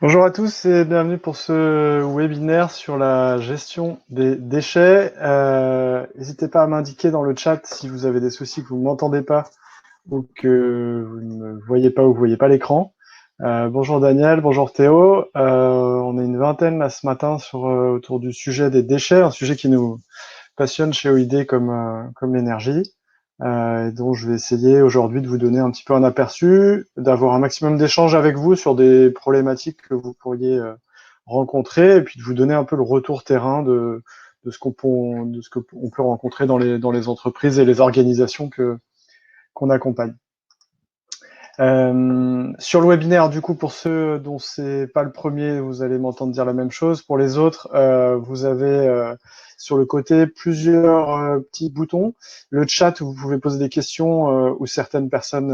Bonjour à tous et bienvenue pour ce webinaire sur la gestion des déchets. N'hésitez pas à m'indiquer dans le chat si vous avez des soucis, que vous ne m'entendez pas ou que vous ne me voyez pas ou que vous ne voyez pas l'écran. Bonjour Daniel, bonjour Théo. On est une vingtaine là ce matin autour du sujet des déchets, un sujet qui nous passionne chez OID comme l'énergie. Et dont je vais essayer aujourd'hui de vous donner un petit peu un aperçu, d'avoir un maximum d'échanges avec vous sur des problématiques que vous pourriez rencontrer, et puis de vous donner un peu le retour terrain de ce qu'on peut rencontrer dans les entreprises et les organisations qu'on accompagne. Sur le webinaire, du coup, pour ceux dont c'est pas le premier, vous allez m'entendre dire la même chose. Pour les autres, vous avez sur le côté plusieurs petits boutons. Le chat où vous pouvez poser des questions où certaines personnes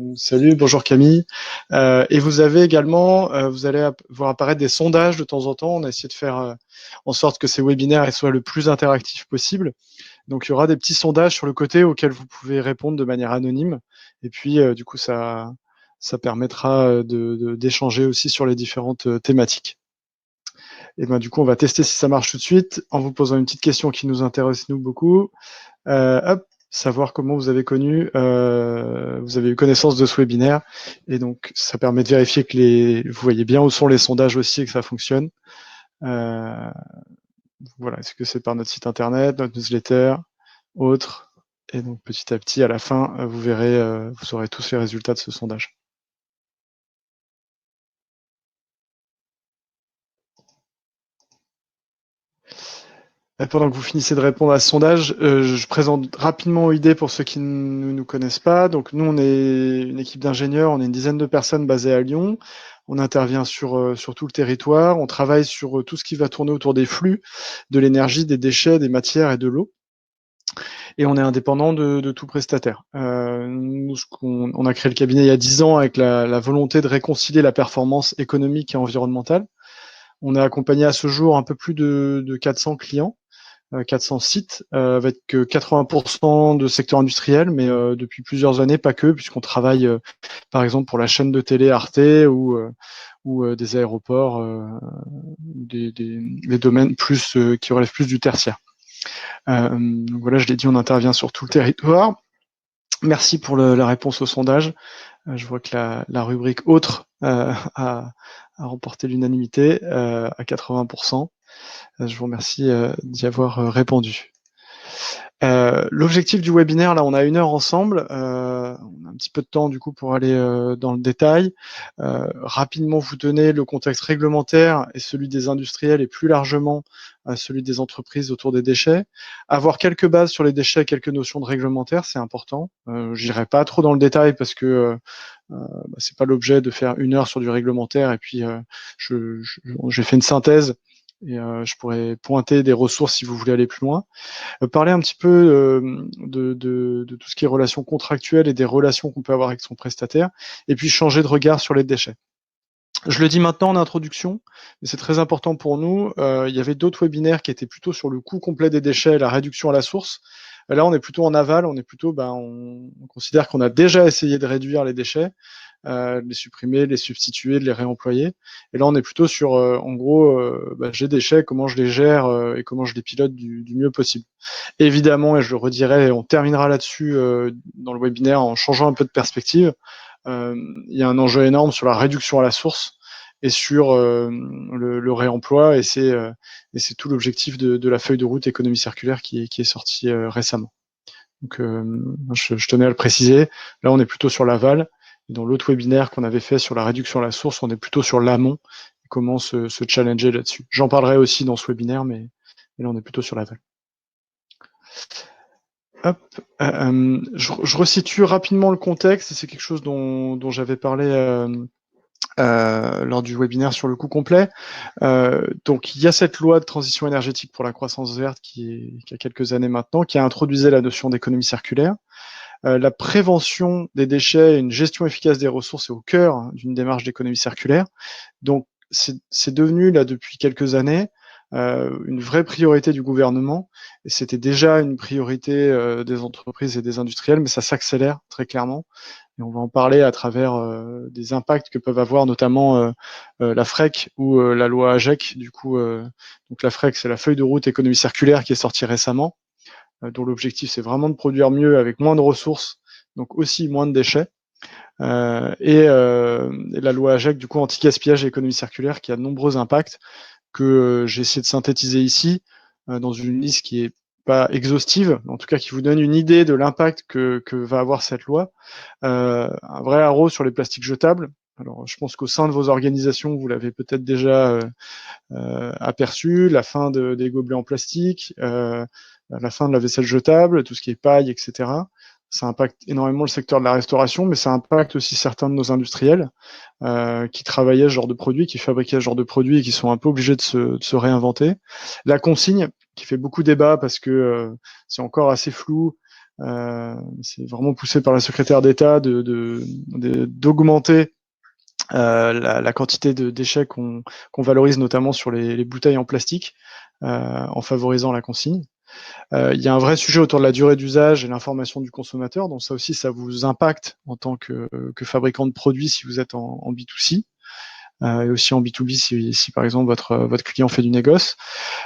nous saluent. Bonjour Camille. Et vous avez également, vous allez voir apparaître des sondages de temps en temps. On a essayé de faire en sorte que ces webinaires soient le plus interactifs possible. Donc, il y aura des petits sondages sur le côté auxquels vous pouvez répondre de manière anonyme. Et puis, du coup, ça permettra d'échanger aussi sur les différentes thématiques. Et ben, du coup, on va tester si ça marche tout de suite en vous posant une petite question qui nous intéresse, nous, beaucoup. Savoir comment vous avez eu connaissance de ce webinaire. Et donc, ça permet de vérifier que vous voyez bien où sont les sondages aussi et que ça fonctionne. Voilà, est-ce que c'est par notre site internet, notre newsletter, autre. Et donc petit à petit, à la fin, vous verrez, vous aurez tous les résultats de ce sondage. Pendant que vous finissez de répondre à ce sondage, je présente rapidement OID pour ceux qui ne nous connaissent pas. Donc nous, on est une équipe d'ingénieurs, on est une dizaine de personnes basées à Lyon. On intervient sur tout le territoire. On travaille sur tout ce qui va tourner autour des flux, de l'énergie, des déchets, des matières et de l'eau. Et on est indépendant de tout prestataire. Nous, on a créé le cabinet il y a 10 ans avec la volonté de réconcilier la performance économique et environnementale. On a accompagné à ce jour un peu plus de 400 clients, 400 sites, avec 80% de secteur industriel, mais depuis plusieurs années, pas que, puisqu'on travaille par exemple pour la chaîne de télé Arte ou des aéroports, des domaines plus qui relèvent plus du tertiaire. Donc voilà, je l'ai dit, on intervient sur tout le territoire. Merci pour la réponse au sondage. Je vois que la rubrique autre a remporté l'unanimité à 80%. Je vous remercie d'y avoir répondu. L'objectif du webinaire, là, on a 1 heure ensemble. On a un petit peu de temps du coup pour aller dans le détail. Rapidement vous donner le contexte réglementaire et celui des industriels et plus largement celui des entreprises autour des déchets. Avoir quelques bases sur les déchets, quelques notions de réglementaire, c'est important. J'irai pas trop dans le détail parce que c'est pas l'objet de faire 1 heure sur du réglementaire. Et puis j'ai fait une synthèse et je pourrais pointer des ressources si vous voulez aller plus loin. Parler un petit peu de tout ce qui est relations contractuelles et des relations qu'on peut avoir avec son prestataire, et puis changer de regard sur les déchets. Je le dis maintenant en introduction, mais c'est très important pour nous. Il y avait d'autres webinaires qui étaient plutôt sur le coût complet des déchets, la réduction à la source. Là, on est plutôt en aval, on est plutôt, on considère qu'on a déjà essayé de réduire les déchets, de les supprimer, de les substituer, de les réemployer. Et là, on est plutôt sur, en gros, j'ai des déchets, comment je les gère et comment je les pilote du mieux possible. Évidemment, et je le redirai, on terminera là-dessus dans le webinaire en changeant un peu de perspective. Il y a un enjeu énorme sur la réduction à la source et sur le réemploi, et c'est tout l'objectif de la feuille de route économie circulaire qui est sortie récemment. Donc, je tenais à le préciser. Là, on est plutôt sur l'aval. Dans l'autre webinaire qu'on avait fait sur la réduction à la source, on est plutôt sur l'amont et comment se challenger là-dessus. J'en parlerai aussi dans ce webinaire, mais là, on est plutôt sur l'aval. Hop, je resitue rapidement le contexte, et c'est quelque chose dont j'avais parlé lors du webinaire sur le coût complet. Donc, il y a cette loi de transition énergétique pour la croissance verte qui a quelques années maintenant, qui a introduit la notion d'économie circulaire. La prévention des déchets et une gestion efficace des ressources est au cœur d'une démarche d'économie circulaire. Donc, c'est devenu, là, depuis quelques années, une vraie priorité du gouvernement. Et c'était déjà une priorité des entreprises et des industriels, mais ça s'accélère très clairement. Et on va en parler à travers des impacts que peuvent avoir notamment la FREC ou la loi AGEC. Du coup, donc la FREC, c'est la feuille de route économie circulaire qui est sortie récemment, dont l'objectif c'est vraiment de produire mieux avec moins de ressources, donc aussi moins de déchets. Et la loi AGEC, du coup, anti-gaspillage et économie circulaire, qui a de nombreux impacts que j'ai essayé de synthétiser ici dans une liste qui est pas exhaustive, en tout cas qui vous donne une idée de l'impact que va avoir cette loi. Un vrai haro sur les plastiques jetables. Alors, je pense qu'au sein de vos organisations, vous l'avez peut-être déjà aperçu, la fin des gobelets en plastique, la fin de la vaisselle jetable, tout ce qui est paille, etc. Ça impacte énormément le secteur de la restauration, mais ça impacte aussi certains de nos industriels qui travaillaient ce genre de produits, qui fabriquaient ce genre de produits et qui sont un peu obligés de se réinventer. La consigne, qui fait beaucoup débat parce que c'est encore assez flou. C'est vraiment poussé par la secrétaire d'État d'augmenter la quantité de déchets qu'on valorise notamment sur les bouteilles en plastique en favorisant la consigne. Il y a un vrai sujet autour de la durée d'usage et l'information du consommateur, donc ça aussi, ça vous impacte en tant que fabricant de produits si vous êtes en B2C. Et aussi en B2B si par exemple votre client fait du négoce.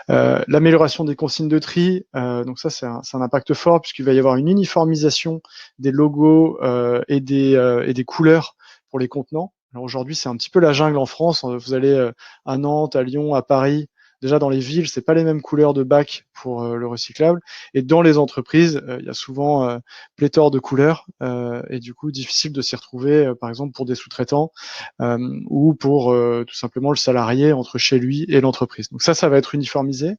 L'amélioration des consignes de tri, donc ça c'est un impact fort puisqu'il va y avoir une uniformisation des logos et des couleurs pour les contenants. Alors aujourd'hui c'est un petit peu la jungle en France. Vous allez à Nantes, à Lyon, à Paris. Déjà dans les villes, c'est pas les mêmes couleurs de bac pour le recyclable. Et dans les entreprises, il y a souvent pléthore de couleurs et du coup difficile de s'y retrouver, par exemple pour des sous-traitants ou pour tout simplement le salarié entre chez lui et l'entreprise. Donc ça va être uniformisé.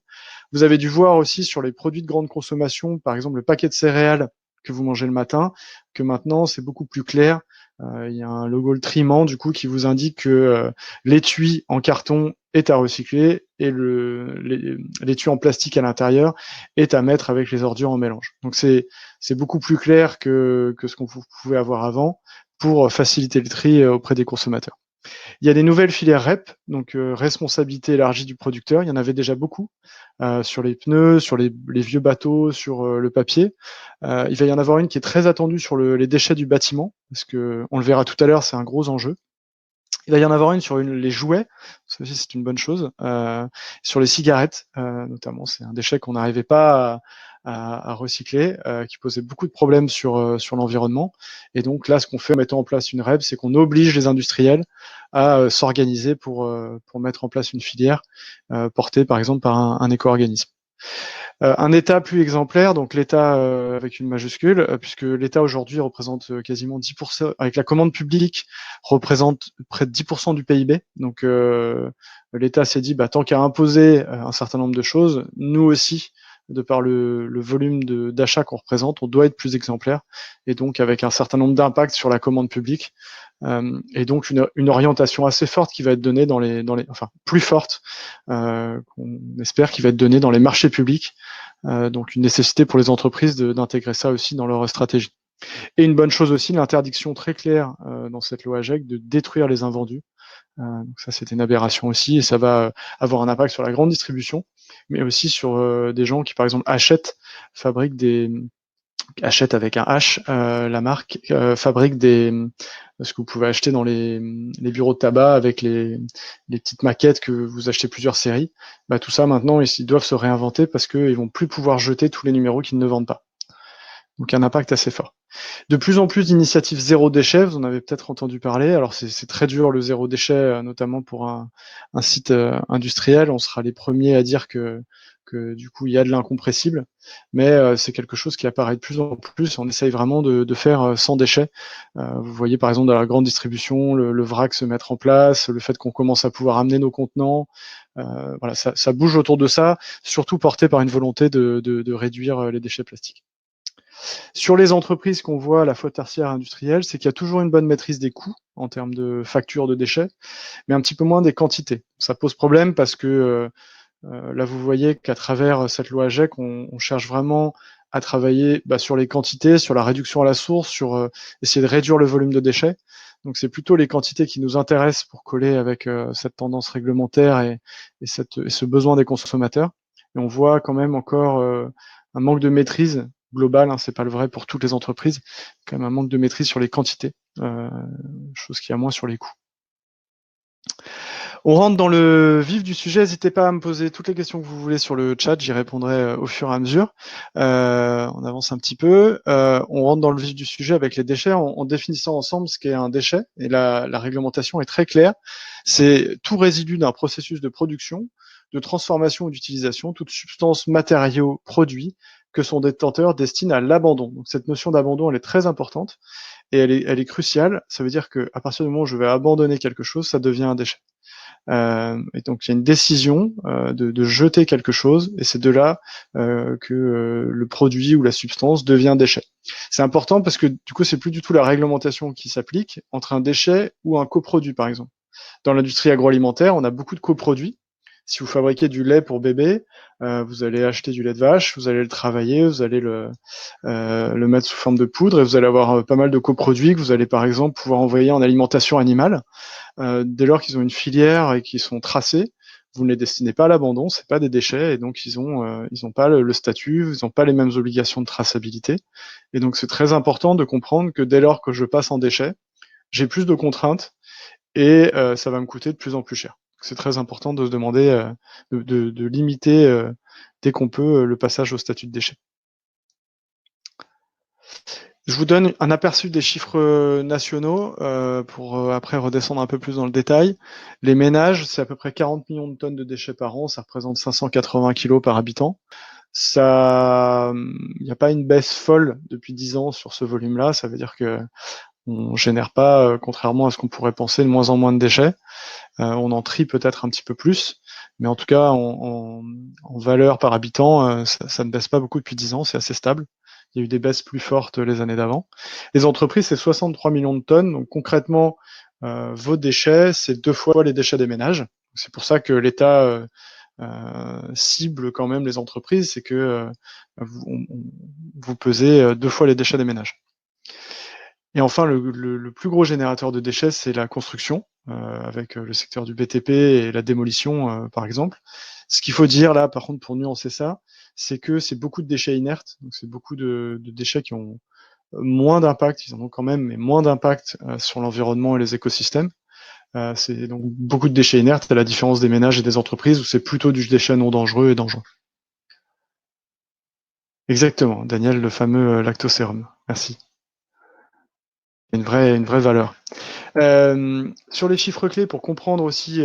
Vous avez dû voir aussi sur les produits de grande consommation, par exemple le paquet de céréales que vous mangez le matin, que maintenant c'est beaucoup plus clair. Il y a un logo le triment du coup qui vous indique que l'étui en carton est à recycler et l'étui en plastique à l'intérieur est à mettre avec les ordures en mélange. Donc c'est beaucoup plus clair que ce qu'on pouvait avoir avant pour faciliter le tri auprès des consommateurs. Il y a des nouvelles filières REP, donc responsabilité élargie du producteur. Il y en avait déjà beaucoup sur les pneus, sur les vieux bateaux, sur le papier. Il va y en avoir une qui est très attendue sur les déchets du bâtiment, parce que on le verra tout à l'heure, c'est un gros enjeu. Il va y en avoir une sur les jouets, ça aussi c'est une bonne chose. Sur les cigarettes, notamment, c'est un déchet qu'on n'arrivait pas à recycler, qui posait beaucoup de problèmes sur l'environnement. Et donc là, ce qu'on fait en mettant en place une REP, c'est qu'on oblige les industriels à s'organiser pour mettre en place une filière portée par exemple par un éco-organisme. Un État plus exemplaire, donc l'État avec une majuscule, puisque l'État aujourd'hui représente quasiment 10%, avec la commande publique, représente près de 10% du PIB. Donc l'État s'est dit, tant qu'à imposer un certain nombre de choses, nous aussi, de par le volume d'achat qu'on représente, on doit être plus exemplaire, et donc avec un certain nombre d'impacts sur la commande publique, et donc une orientation assez forte qui va être donnée enfin plus forte, qu'on espère qui va être donnée dans les marchés publics, donc une nécessité pour les entreprises d'intégrer ça aussi dans leur stratégie. Et une bonne chose aussi, l'interdiction très claire dans cette loi AGEC de détruire les invendus. Donc ça, c'était une aberration aussi, et ça va avoir un impact sur la grande distribution, mais aussi sur des gens qui, par exemple, achètent avec un H, la marque fabrique ce que vous pouvez acheter dans les bureaux de tabac avec les petites maquettes que vous achetez plusieurs séries. Tout ça maintenant, ils doivent se réinventer parce qu'ils vont plus pouvoir jeter tous les numéros qu'ils ne vendent pas. Donc un impact assez fort. De plus en plus d'initiatives zéro déchet, vous en avez peut-être entendu parler. Alors c'est très dur le zéro déchet, notamment pour un site industriel. On sera les premiers à dire que du coup il y a de l'incompressible, mais c'est quelque chose qui apparaît de plus en plus. On essaye vraiment de faire sans déchets. Vous voyez par exemple dans la grande distribution le vrac se mettre en place, le fait qu'on commence à pouvoir amener nos contenants. Voilà, ça bouge autour de ça, surtout porté par une volonté de réduire les déchets plastiques. Sur les entreprises qu'on voit à la fois tertiaire et industrielle, c'est qu'il y a toujours une bonne maîtrise des coûts en termes de facture de déchets, mais un petit peu moins des quantités. Ça pose problème parce que là, vous voyez qu'à travers cette loi AGEC, on cherche vraiment à travailler sur les quantités, sur la réduction à la source, sur essayer de réduire le volume de déchets. Donc c'est plutôt les quantités qui nous intéressent pour coller avec cette tendance réglementaire et ce besoin des consommateurs. Et on voit quand même encore un manque de maîtrise global, c'est pas le vrai pour toutes les entreprises, quand même un manque de maîtrise sur les quantités. chose qu'il y a moins sur les coûts. On rentre dans le vif du sujet. N'hésitez pas à me poser toutes les questions que vous voulez sur le chat. J'y répondrai au fur et à mesure. On avance un petit peu. On rentre dans le vif du sujet avec les déchets en définissant ensemble ce qu'est un déchet. Et la réglementation est très claire. C'est tout résidu d'un processus de production, de transformation ou d'utilisation, toute substance, matériau, produit que son détenteur destine à l'abandon. Donc cette notion d'abandon, elle est très importante et elle est cruciale. Ça veut dire qu'à partir du moment où je vais abandonner quelque chose, ça devient un déchet. Et donc il y a une décision de jeter quelque chose, et c'est de là que le produit ou la substance devient déchet. C'est important parce que du coup c'est plus du tout la réglementation qui s'applique entre un déchet ou un coproduit par exemple. Dans l'industrie agroalimentaire, on a beaucoup de coproduits. Si vous fabriquez du lait pour bébé, vous allez acheter du lait de vache, vous allez le travailler, vous allez le mettre sous forme de poudre, et vous allez avoir pas mal de coproduits que vous allez par exemple pouvoir envoyer en alimentation animale. Dès lors qu'ils ont une filière et qu'ils sont tracés, vous ne les destinez pas à l'abandon, c'est pas des déchets, et donc ils ont pas le statut, ils n'ont pas les mêmes obligations de traçabilité. Et donc c'est très important de comprendre que dès lors que je passe en déchets, j'ai plus de contraintes et ça va me coûter de plus en plus cher. C'est très important de se demander de limiter dès qu'on peut le passage au statut de déchet. Je vous donne un aperçu des chiffres nationaux pour après redescendre un peu plus dans le détail. Les ménages, c'est à peu près 40 millions de tonnes de déchets par an, ça représente 580 kilos par habitant. Ça, il n'y a pas une baisse folle depuis 10 ans sur ce volume-là. Ça veut dire que on génère pas, contrairement à ce qu'on pourrait penser, de moins en moins de déchets. On en trie peut-être un petit peu plus, mais en tout cas, en valeur par habitant, ça ne baisse pas beaucoup depuis 10 ans, c'est assez stable. Il y a eu des baisses plus fortes les années d'avant. Les entreprises, c'est 63 millions de tonnes. Donc concrètement, vos déchets, c'est 2 fois les déchets des ménages. C'est pour ça que l'État cible quand même les entreprises, c'est que vous pesez 2 fois les déchets des ménages. Et enfin, le plus gros générateur de déchets, c'est la construction, avec le secteur du BTP et la démolition, par exemple. Ce qu'il faut dire là, par contre, pour nuancer ça, c'est que c'est beaucoup de déchets inertes, donc c'est beaucoup de déchets qui ont moins d'impact, ils en ont quand même, mais moins d'impact sur l'environnement et les écosystèmes. C'est donc beaucoup de déchets inertes, à la différence des ménages et des entreprises, où c'est plutôt du déchet non dangereux et dangereux. Exactement, Daniel, le fameux lactosérum. Merci. Une vraie valeur. Sur les chiffres clés, pour comprendre aussi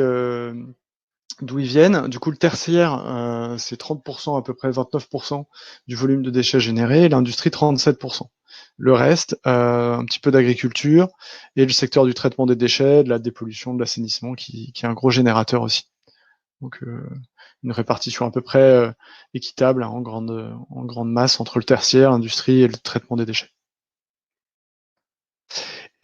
d'où ils viennent, du coup, le tertiaire, c'est 30% à peu près, 29% du volume de déchets générés, et l'industrie 37%. Le reste, un petit peu d'agriculture et le secteur du traitement des déchets, de la dépollution, de l'assainissement, qui est un gros générateur aussi. Donc, une répartition à peu près équitable, hein, en grande masse entre le tertiaire, l'industrie et le traitement des déchets.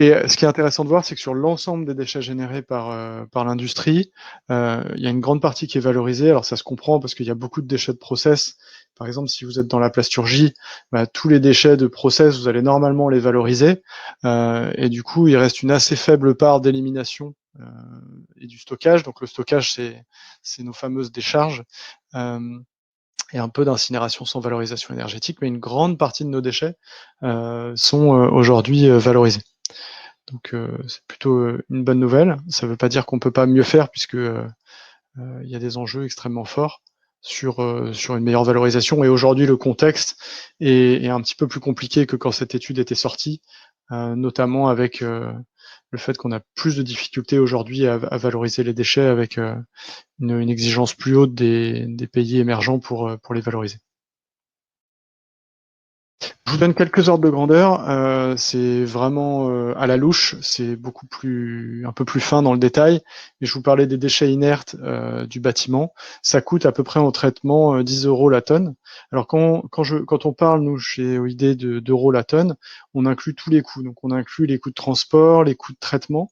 Et ce qui est intéressant de voir, c'est que sur l'ensemble des déchets générés par l'industrie, il y a une grande partie qui est valorisée. Alors ça se comprend parce qu'il y a beaucoup de déchets de process. Par exemple, si vous êtes dans la plasturgie, tous les déchets de process, vous allez normalement les valoriser. Et du coup, il reste une assez faible part d'élimination et du stockage. Donc le stockage, c'est nos fameuses décharges. Et un peu d'incinération sans valorisation énergétique, mais une grande partie de nos déchets sont aujourd'hui valorisés. Donc c'est plutôt une bonne nouvelle. Ça ne veut pas dire qu'on ne peut pas mieux faire, puisque il y a des enjeux extrêmement forts sur une meilleure valorisation. Et aujourd'hui, le contexte est un petit peu plus compliqué que quand cette étude était sortie, notamment avec le fait qu'on a plus de difficultés aujourd'hui à valoriser les déchets, avec une exigence plus haute des pays émergents pour les valoriser. Je vous donne quelques ordres de grandeur. C'est vraiment à la louche, c'est un peu plus fin dans le détail. Mais je vous parlais des déchets inertes du bâtiment. Ça coûte à peu près en traitement 10 euros la tonne. Alors quand on parle, nous, chez OID, d'euros la tonne, on inclut tous les coûts. Donc on inclut les coûts de transport, les coûts de traitement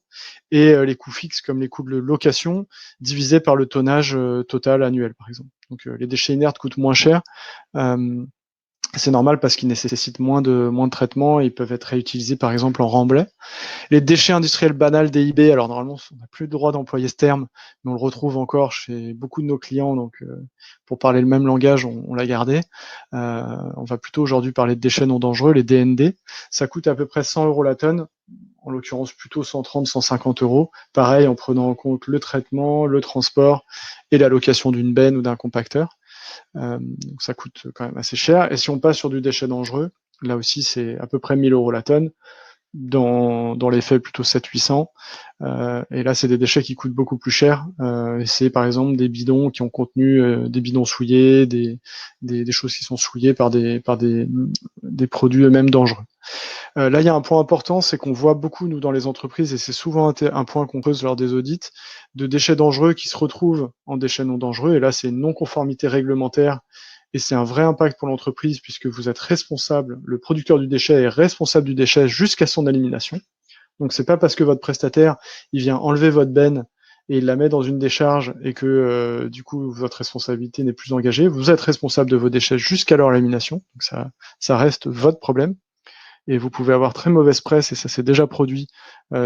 et les coûts fixes comme les coûts de location divisés par le tonnage total annuel, par exemple. Donc les déchets inertes coûtent moins cher. C'est normal parce qu'ils nécessitent moins de traitement et ils peuvent être réutilisés par exemple en remblai. Les déchets industriels banals DIB, alors normalement on n'a plus le droit d'employer ce terme, mais on le retrouve encore chez beaucoup de nos clients, donc pour parler le même langage, on l'a gardé. On va plutôt aujourd'hui parler de déchets non dangereux, les DND. Ça coûte à peu près 100 euros la tonne en l'occurrence plutôt 130, 150 euros. Pareil, en prenant en compte le traitement, le transport et la location d'une benne ou d'un compacteur. Donc ça coûte quand même assez cher. Et si on passe sur du déchet dangereux, là aussi c'est à peu près 1000 euros la tonne. Dans les faits plutôt 700-800. Et là, c'est des déchets qui coûtent beaucoup plus cher. C'est par exemple des bidons qui ont contenu des bidons souillés, des choses qui sont souillées des produits eux-mêmes dangereux. Là, il y a un point important, c'est qu'on voit beaucoup, nous, dans les entreprises, et c'est souvent un point qu'on pose lors des audits, de déchets dangereux qui se retrouvent en déchets non dangereux. Et là, c'est une non-conformité réglementaire. Et c'est un vrai impact pour l'entreprise puisque vous êtes responsable, le producteur du déchet est responsable du déchet jusqu'à son élimination. Donc c'est pas parce que votre prestataire, il vient enlever votre benne et il la met dans une décharge et que du coup votre responsabilité n'est plus engagée. Vous êtes responsable de vos déchets jusqu'à leur élimination. Donc ça reste votre problème et vous pouvez avoir très mauvaise presse, et ça s'est déjà produit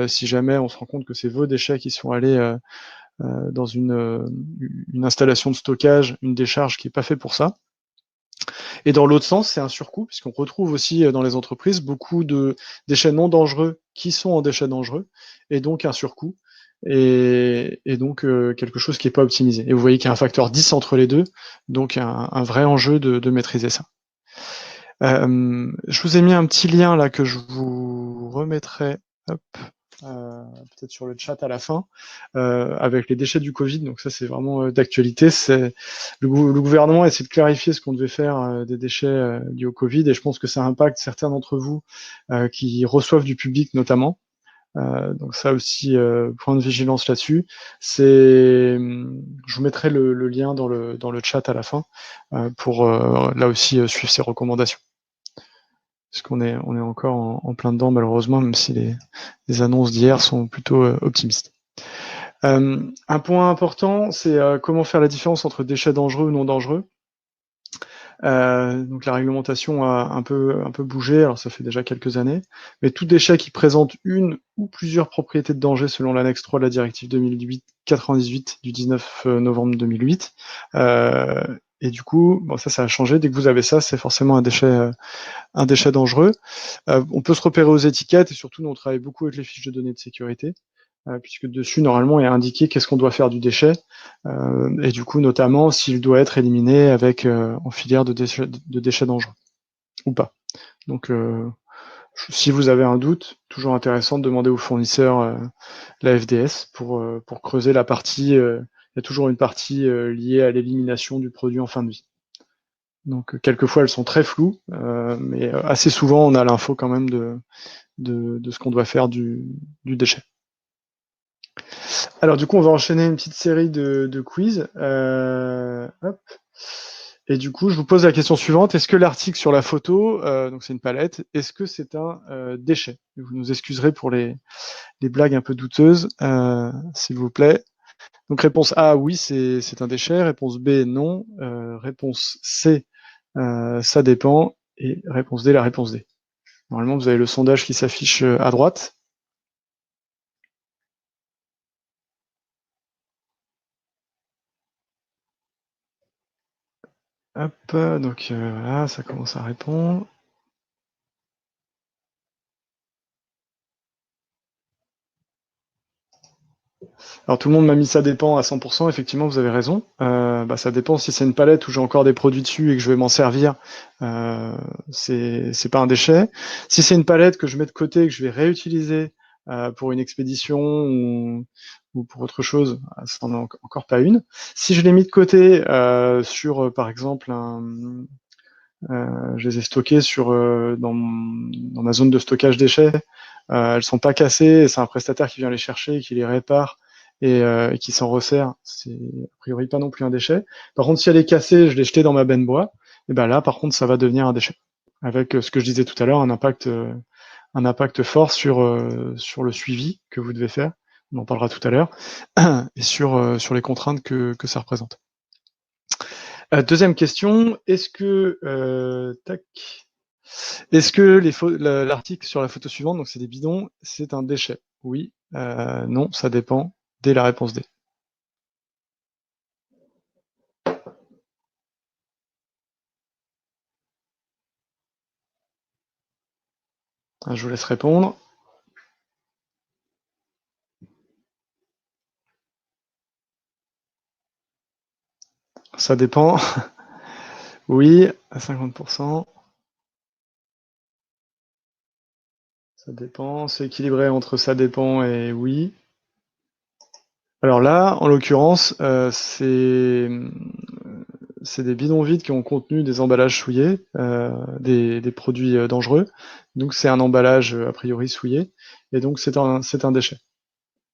si jamais on se rend compte que c'est vos déchets qui sont allés dans une installation de stockage, une décharge qui n'est pas fait pour ça. Et dans l'autre sens, c'est un surcoût, puisqu'on retrouve aussi dans les entreprises beaucoup de déchets non dangereux qui sont en déchets dangereux, et donc un surcoût, et donc quelque chose qui n'est pas optimisé. Et vous voyez qu'il y a un facteur 10 entre les deux, donc un vrai enjeu de maîtriser ça. Je vous ai mis un petit lien là que je vous remettrai, hop, peut-être sur le chat à la fin, avec les déchets du Covid. Donc ça, c'est vraiment d'actualité. C'est le gouvernement essaie de clarifier ce qu'on devait faire des déchets liés au Covid, et je pense que ça impacte certains d'entre vous qui reçoivent du public notamment. Donc ça aussi, point de vigilance là-dessus. Je vous mettrai le lien dans le chat à la fin pour là aussi suivre ces recommandations. Parce on est encore en plein dedans, malheureusement, même si les annonces d'hier sont plutôt optimistes. Un point important, c'est comment faire la différence entre déchets dangereux ou non dangereux. Donc la réglementation a un peu bougé, alors ça fait déjà quelques années, mais tout déchet qui présente une ou plusieurs propriétés de danger selon l'annexe 3 de la directive 2008-98 du 19 novembre 2008. Et du coup, bon, ça a changé. Dès que vous avez ça, c'est forcément un déchet dangereux. On peut se repérer aux étiquettes, et surtout, nous, on travaille beaucoup avec les fiches de données de sécurité, puisque dessus, normalement, il y a indiqué qu'est-ce qu'on doit faire du déchet, et du coup, notamment, s'il doit être éliminé avec en filière de déchets dangereux, ou pas. Donc, si vous avez un doute, toujours intéressant de demander au fournisseur la FDS pour creuser la partie. Il y a toujours une partie liée à l'élimination du produit en fin de vie. Donc, quelquefois, elles sont très floues, mais assez souvent, on a l'info quand même de ce qu'on doit faire du déchet. Alors du coup, on va enchaîner une petite série de quiz. Hop. Et du coup, je vous pose la question suivante. Est-ce que l'article sur la photo, donc c'est une palette, est-ce que c'est un déchet? Vous nous excuserez pour les blagues un peu douteuses, s'il vous plaît. Donc réponse A, oui, c'est un déchet. Réponse B, non. Réponse C, ça dépend. Et réponse D, la réponse D. Normalement, vous avez le sondage qui s'affiche à droite. Hop, donc voilà, ça commence à répondre. Alors tout le monde m'a mis ça dépend à 100%, effectivement vous avez raison. Ça dépend si c'est une palette où j'ai encore des produits dessus et que je vais m'en servir, c'est pas un déchet. Si c'est une palette que je mets de côté et que je vais réutiliser pour une expédition ou pour autre chose, ça n'en est encore pas une. Si je l'ai mis de côté sur par exemple je les ai stockées dans ma zone de stockage déchets. Elles sont pas cassées, et c'est un prestataire qui vient les chercher, qui les répare et qui s'en resserre. C'est a priori pas non plus un déchet. Par contre, si elle est cassée, je l'ai jetée dans ma benne bois, et ben là, par contre, ça va devenir un déchet. Avec ce que je disais tout à l'heure, un impact fort sur le suivi que vous devez faire. On en parlera tout à l'heure, et sur les contraintes que ça représente. Deuxième question, est-ce que l'article sur la photo suivante, donc c'est des bidons, c'est un déchet? Oui, non, ça dépend. Dès la réponse D. Je vous laisse répondre. Ça dépend. Oui, à 50%. Ça dépend. C'est équilibré entre ça dépend et oui. Alors là, en l'occurrence, c'est des bidons vides qui ont contenu des emballages souillés, des produits dangereux. Donc c'est un emballage a priori souillé, et donc c'est un déchet.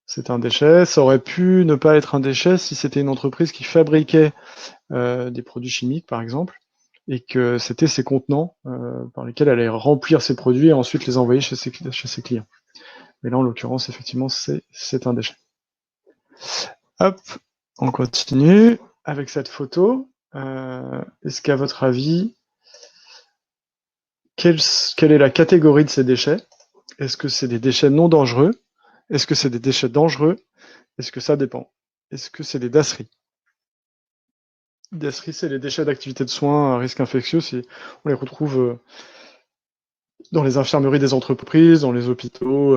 C'est un déchet. Ça aurait pu ne pas être un déchet si c'était une entreprise qui fabriquait des produits chimiques, par exemple, et que c'était ses contenants par lesquels elle allait remplir ses produits et ensuite les envoyer chez ses clients. Mais là, en l'occurrence, effectivement, c'est un déchet. Hop, on continue avec cette photo. Est-ce qu'à votre avis, quelle est la catégorie de ces déchets? Est-ce que c'est des déchets non dangereux? Est-ce que c'est des déchets dangereux? Est-ce que ça dépend? Est-ce que c'est des dasseries? Dasseries, c'est les déchets d'activité de soins à risque infectieux. On les retrouve dans les infirmeries des entreprises, dans les hôpitaux.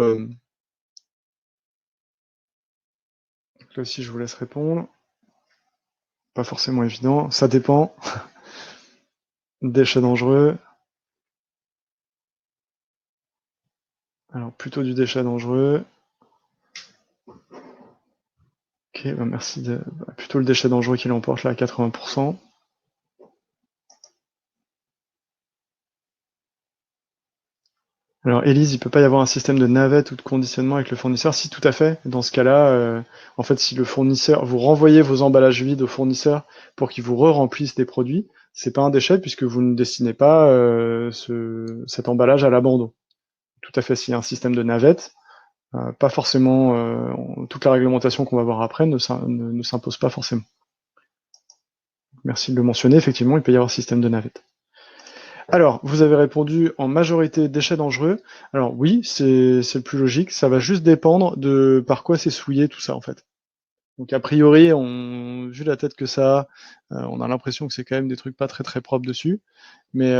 Là aussi, je vous laisse répondre. Pas forcément évident. Ça dépend. Déchets dangereux. Alors, plutôt du déchet dangereux. Ok, bah merci. Plutôt le déchet dangereux qui l'emporte là à 80%. Alors, Élise, il peut pas y avoir un système de navette ou de conditionnement avec le fournisseur? Si, tout à fait. Dans ce cas-là, en fait, si le fournisseur, vous renvoyez vos emballages vides au fournisseur pour qu'il vous re-remplisse des produits, c'est pas un déchet puisque vous ne destinez pas cet emballage à l'abandon. Tout à fait, s'il y a un système de navette, pas forcément, toute la réglementation qu'on va voir après ne s'impose pas forcément. Merci de le mentionner, effectivement, il peut y avoir un système de navette. Alors, vous avez répondu en majorité déchets dangereux. Alors oui, c'est le plus logique. Ça va juste dépendre de par quoi c'est souillé tout ça en fait. Donc a priori, vu la tête que ça a, on a l'impression que c'est quand même des trucs pas très très propres dessus. Mais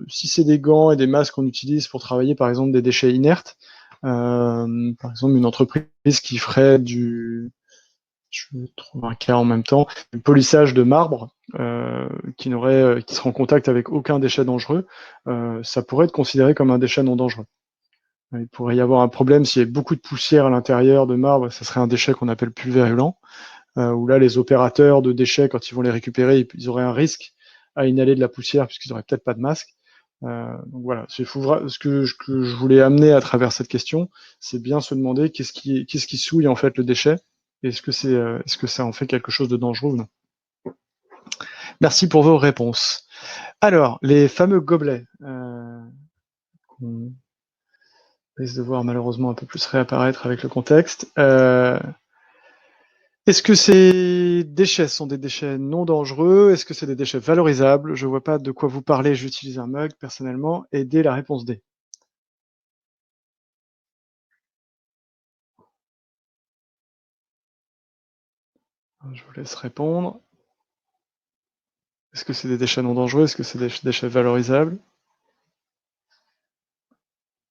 si c'est des gants et des masques qu'on utilise pour travailler par exemple des déchets inertes, par exemple une entreprise qui ferait je trouve un cas en même temps, du polissage de marbre qui serait en contact avec aucun déchet dangereux, ça pourrait être considéré comme un déchet non dangereux. Il pourrait y avoir un problème s'il y avait beaucoup de poussière à l'intérieur de marbre, ça serait un déchet qu'on appelle pulvérulent, où là les opérateurs de déchets, quand ils vont les récupérer, ils auraient un risque à inhaler de la poussière puisqu'ils n'auraient peut-être pas de masque. Donc voilà, ce que je voulais amener à travers cette question, c'est bien se demander qu'est-ce qui souille en fait le déchet, et est-ce que ça en fait quelque chose de dangereux ou non. Merci pour vos réponses. Alors, les fameux gobelets, qu'on risque de voir malheureusement un peu plus réapparaître avec le contexte. Est-ce que ces déchets sont des déchets non dangereux? Est-ce que c'est des déchets valorisables? Je ne vois pas de quoi vous parlez, j'utilise un mug personnellement. Et D, la réponse D. Je vous laisse répondre. Est-ce que c'est des déchets non dangereux? Est-ce que c'est des déchets valorisables?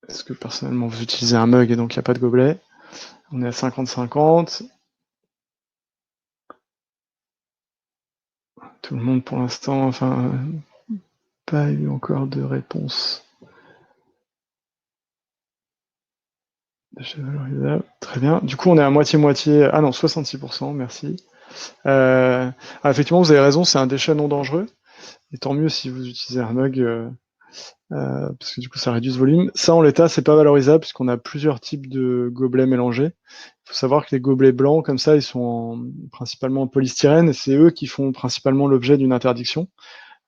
Est-ce que personnellement vous utilisez un mug et donc il n'y a pas de gobelet? On est à 50-50. Tout le monde pour l'instant, enfin, pas eu encore de réponse. Déchets valorisables. Très bien. Du coup, on est à moitié-moitié. Ah non, 66%, merci. Effectivement, vous avez raison, c'est un déchet non dangereux. Et tant mieux si vous utilisez un mug, parce que du coup, ça réduit ce volume. Ça, en l'état, c'est pas valorisable puisqu'on a plusieurs types de gobelets mélangés. Il faut savoir que les gobelets blancs, comme ça, ils sont principalement en polystyrène et c'est eux qui font principalement l'objet d'une interdiction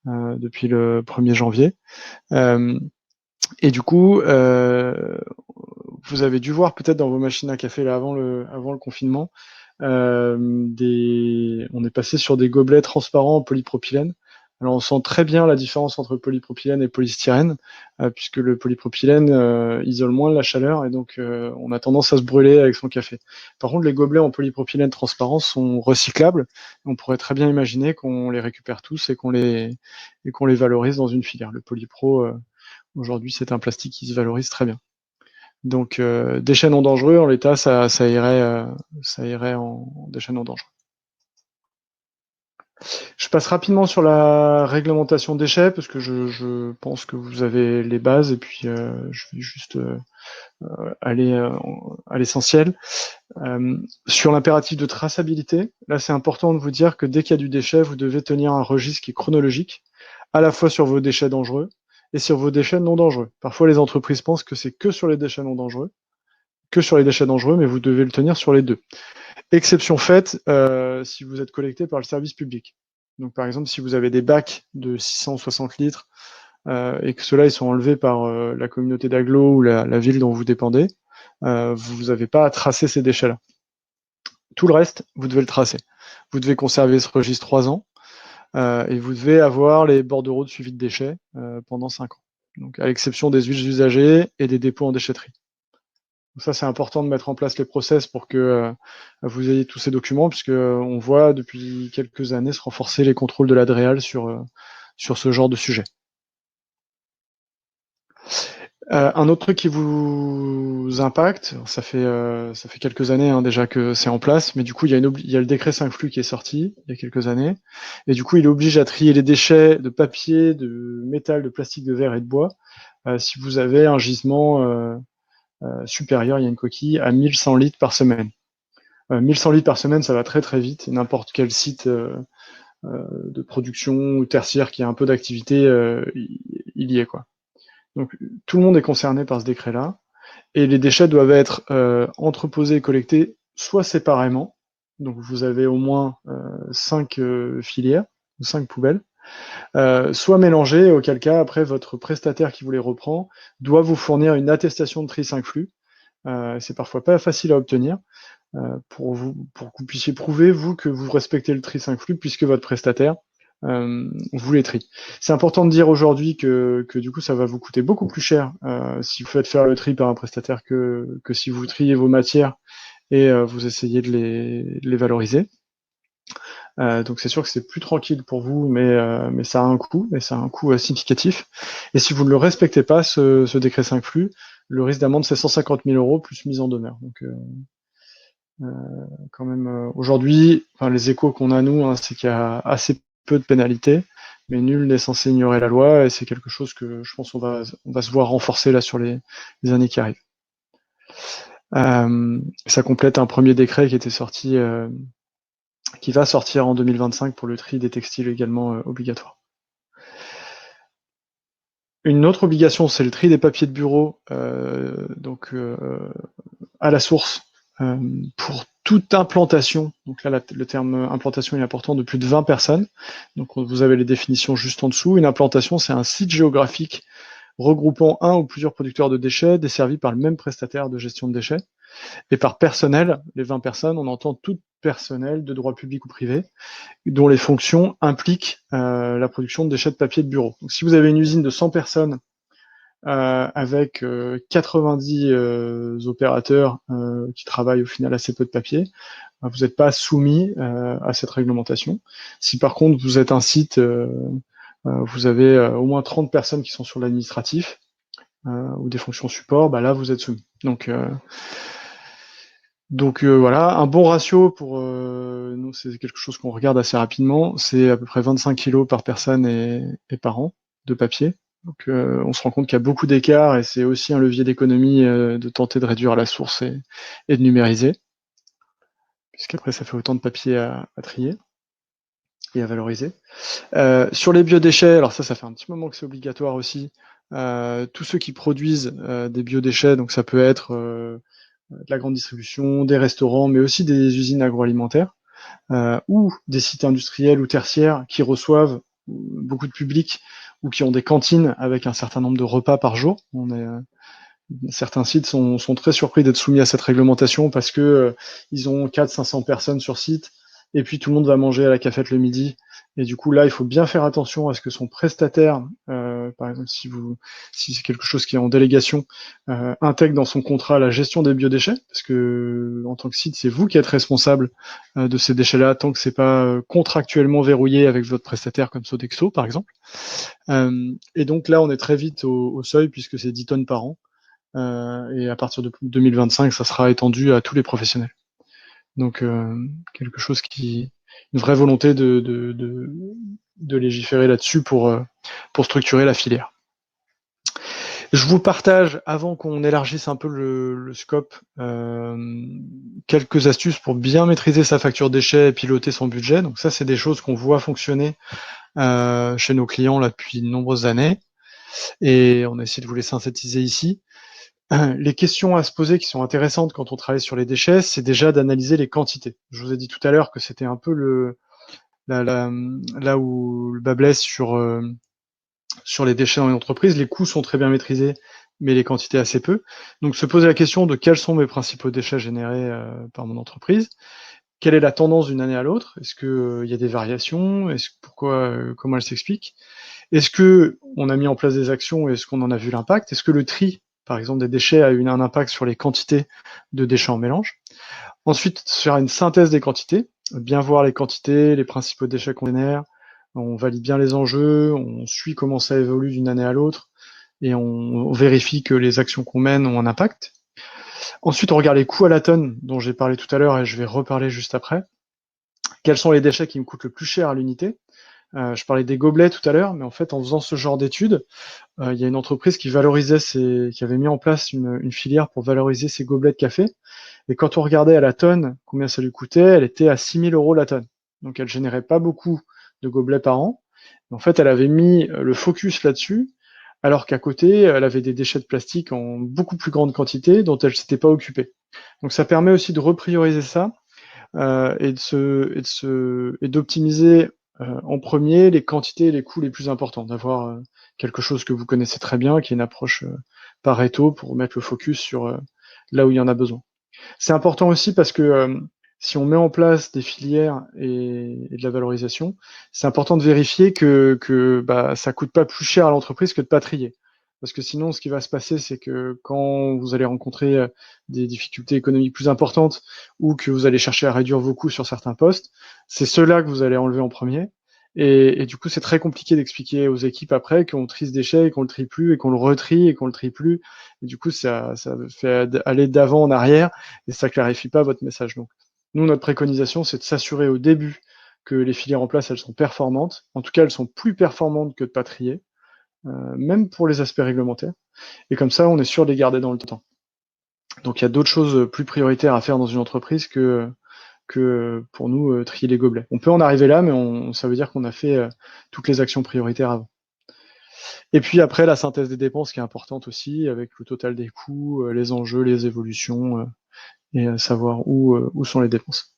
depuis le 1er janvier. Et du coup, vous avez dû voir peut-être dans vos machines à café là, avant le confinement, on est passé sur des gobelets transparents en polypropylène. Alors on sent très bien la différence entre polypropylène et polystyrène, puisque le polypropylène isole moins la chaleur et donc on a tendance à se brûler avec son café. Par contre, les gobelets en polypropylène transparent sont recyclables. On pourrait très bien imaginer qu'on les récupère tous et qu'on les valorise dans une filière. Le polypro, aujourd'hui, c'est un plastique qui se valorise très bien. Donc, déchets non dangereux, en l'état, ça irait en déchets non dangereux. Je passe rapidement sur la réglementation déchets parce que je pense que vous avez les bases et puis je vais juste aller à l'essentiel. Sur l'impératif de traçabilité, là c'est important de vous dire que dès qu'il y a du déchet, vous devez tenir un registre qui est chronologique, à la fois sur vos déchets dangereux et sur vos déchets non dangereux. Parfois les entreprises pensent que c'est que sur les déchets non dangereux, que sur les déchets dangereux, mais vous devez le tenir sur les deux. Exception faite si vous êtes collecté par le service public. Donc par exemple, si vous avez des bacs de 660 litres et que ceux-là ils sont enlevés par la communauté d'agglo ou la ville dont vous dépendez, vous n'avez pas à tracer ces déchets-là. Tout le reste, vous devez le tracer. Vous devez conserver ce registre 3 ans et vous devez avoir les bordereaux de suivi de déchets pendant 5 ans. Donc à l'exception des huiles usagées et des dépôts en déchetterie. Donc ça, c'est important de mettre en place les process pour que vous ayez tous ces documents, puisque on voit depuis quelques années se renforcer les contrôles de l'ADREAL sur ce genre de sujet. Un autre truc qui vous impacte, ça fait quelques années déjà que c'est en place, mais du coup il y a le décret 5 flux qui est sorti il y a quelques années, et du coup il oblige à trier les déchets de papier, de métal, de plastique, de verre et de bois si vous avez un gisement supérieur, il y a une coquille, à 1100 litres par semaine. 1100 litres par semaine, ça va très très vite. N'importe quel site de production ou tertiaire qui a un peu d'activité, il y est quoi. Donc tout le monde est concerné par ce décret-là, et les déchets doivent être entreposés et collectés soit séparément, donc vous avez au moins 5 filières ou 5 poubelles, soit mélangés, auquel cas après votre prestataire qui vous les reprend doit vous fournir une attestation de tri 5 flux. C'est parfois pas facile à obtenir. Pour que vous puissiez prouver, vous, que vous respectez le tri 5 flux, puisque votre prestataire vous les trie. C'est important de dire aujourd'hui que du coup, ça va vous coûter beaucoup plus cher si vous faites faire le tri par un prestataire que si vous triez vos matières et vous essayez de les valoriser. Donc c'est sûr que c'est plus tranquille pour vous, mais ça a un coût, et ça a un coût significatif. Et si vous ne le respectez pas, ce décret 5 flux, le risque d'amende, c'est 150 000 euros plus mise en demeure. Donc quand même, aujourd'hui, enfin, les échos qu'on a nous, hein, c'est qu'il y a assez peu de pénalités, mais nul n'est censé ignorer la loi, et c'est quelque chose que je pense on va se voir renforcer là sur les années qui arrivent. Ça complète un premier décret qui était sorti, qui va sortir en 2025 pour le tri des textiles également obligatoire. Une autre obligation, c'est le tri des papiers de bureau, donc à la source, pour toute implantation. Donc là, le terme implantation est important, de plus de 20 personnes. Donc vous avez les définitions juste en dessous. Une implantation, c'est un site géographique regroupant un ou plusieurs producteurs de déchets desservis par le même prestataire de gestion de déchets. Et par personnel, les 20 personnes, on entend tout personnel de droit public ou privé, dont les fonctions impliquent la production de déchets de papier de bureau. Donc si vous avez une usine de 100 personnes avec 90 opérateurs qui travaillent au final assez peu de papier, vous n'êtes pas soumis à cette réglementation. Si par contre vous êtes un site, vous avez au moins 30 personnes qui sont sur l'administratif ou des fonctions support, bah là vous êtes soumis. Donc voilà, un bon ratio pour nous, c'est quelque chose qu'on regarde assez rapidement, c'est à peu près 25 kilos par personne et par an de papier. Donc on se rend compte qu'il y a beaucoup d'écarts, et c'est aussi un levier d'économie de tenter de réduire à la source et de numériser, puisqu'après ça fait autant de papier à trier et à valoriser. Sur les biodéchets, alors ça fait un petit moment que c'est obligatoire aussi. Tous ceux qui produisent des biodéchets, donc ça peut être de la grande distribution, des restaurants, mais aussi des usines agroalimentaires, ou des sites industriels ou tertiaires qui reçoivent beaucoup de public ou qui ont des cantines avec un certain nombre de repas par jour. Certains sites sont très surpris d'être soumis à cette réglementation parce que ils ont 400-500 personnes sur site, et puis tout le monde va manger à la cafette le midi. Et du coup, là, il faut bien faire attention à ce que son prestataire, par exemple, si c'est quelque chose qui est en délégation, intègre dans son contrat la gestion des biodéchets, parce que en tant que site, c'est vous qui êtes responsable de ces déchets-là, tant que c'est pas contractuellement verrouillé avec votre prestataire, comme Sodexo, par exemple. Et donc là, on est très vite au seuil, puisque c'est 10 tonnes par an. Et à partir de 2025, ça sera étendu à tous les professionnels. Donc quelque chose qui une vraie volonté de légiférer là-dessus pour structurer la filière. Je vous partage, avant qu'on élargisse un peu le scope, quelques astuces pour bien maîtriser sa facture déchets et piloter son budget. Donc ça, c'est des choses qu'on voit fonctionner chez nos clients là depuis de nombreuses années. Et on a essayé de vous les synthétiser ici. Les questions à se poser qui sont intéressantes quand on travaille sur les déchets, c'est déjà d'analyser les quantités. Je vous ai dit tout à l'heure que c'était un peu là où le bas blesse sur les déchets dans les entreprises. Les coûts sont très bien maîtrisés, mais les quantités assez peu. Donc se poser la question de quels sont mes principaux déchets générés par mon entreprise. Quelle est la tendance d'une année à l'autre? Est-ce qu'il y a des variations? Comment elles s'expliquent? Est-ce que on a mis en place des actions et est-ce qu'on en a vu l'impact? Est-ce que le tri, par exemple, des déchets a eu un impact sur les quantités de déchets en mélange? Ensuite, faire une synthèse des quantités, bien voir les quantités, les principaux déchets qu'on génère, on valide bien les enjeux, on suit comment ça évolue d'une année à l'autre et on vérifie que les actions qu'on mène ont un impact. Ensuite, on regarde les coûts à la tonne dont j'ai parlé tout à l'heure et je vais reparler juste après. Quels sont les déchets qui me coûtent le plus cher à l'unité? Je parlais des gobelets tout à l'heure, mais en fait, en faisant ce genre d'études, il y a une entreprise qui avait mis en place une filière pour valoriser ses gobelets de café. Et quand on regardait à la tonne combien ça lui coûtait, elle était à 6 000 € la tonne. Donc elle générait pas beaucoup de gobelets par an. En fait, elle avait mis le focus là-dessus, alors qu'à côté, elle avait des déchets de plastique en beaucoup plus grande quantité dont elle s'était pas occupée. Donc ça permet aussi de reprioriser ça et d'optimiser en premier les quantités et les coûts les plus importants, d'avoir quelque chose que vous connaissez très bien, qui est une approche Pareto pour mettre le focus sur là où il y en a besoin. C'est important aussi parce que si on met en place des filières et de la valorisation, c'est important de vérifier que bah, ça coûte pas plus cher à l'entreprise que de pas trier. Parce que sinon, ce qui va se passer, c'est que quand vous allez rencontrer des difficultés économiques plus importantes ou que vous allez chercher à réduire vos coûts sur certains postes, c'est ceux-là que vous allez enlever en premier. Et du coup, c'est très compliqué d'expliquer aux équipes après qu'on trie ce déchet et qu'on le trie plus et qu'on le retrie et qu'on le trie plus. Et du coup, ça fait aller d'avant en arrière et ça clarifie pas votre message. Donc, nous, notre préconisation, c'est de s'assurer au début que les filières en place, elles sont performantes. En tout cas, elles sont plus performantes que de pas trier, même pour les aspects réglementaires. Et comme ça, on est sûr de les garder dans le temps. Donc, il y a d'autres choses plus prioritaires à faire dans une entreprise que pour nous, trier les gobelets. On peut en arriver là, mais ça veut dire qu'on a fait toutes les actions prioritaires avant. Et puis après, la synthèse des dépenses qui est importante aussi, avec le total des coûts, les enjeux, les évolutions, et savoir où sont les dépenses.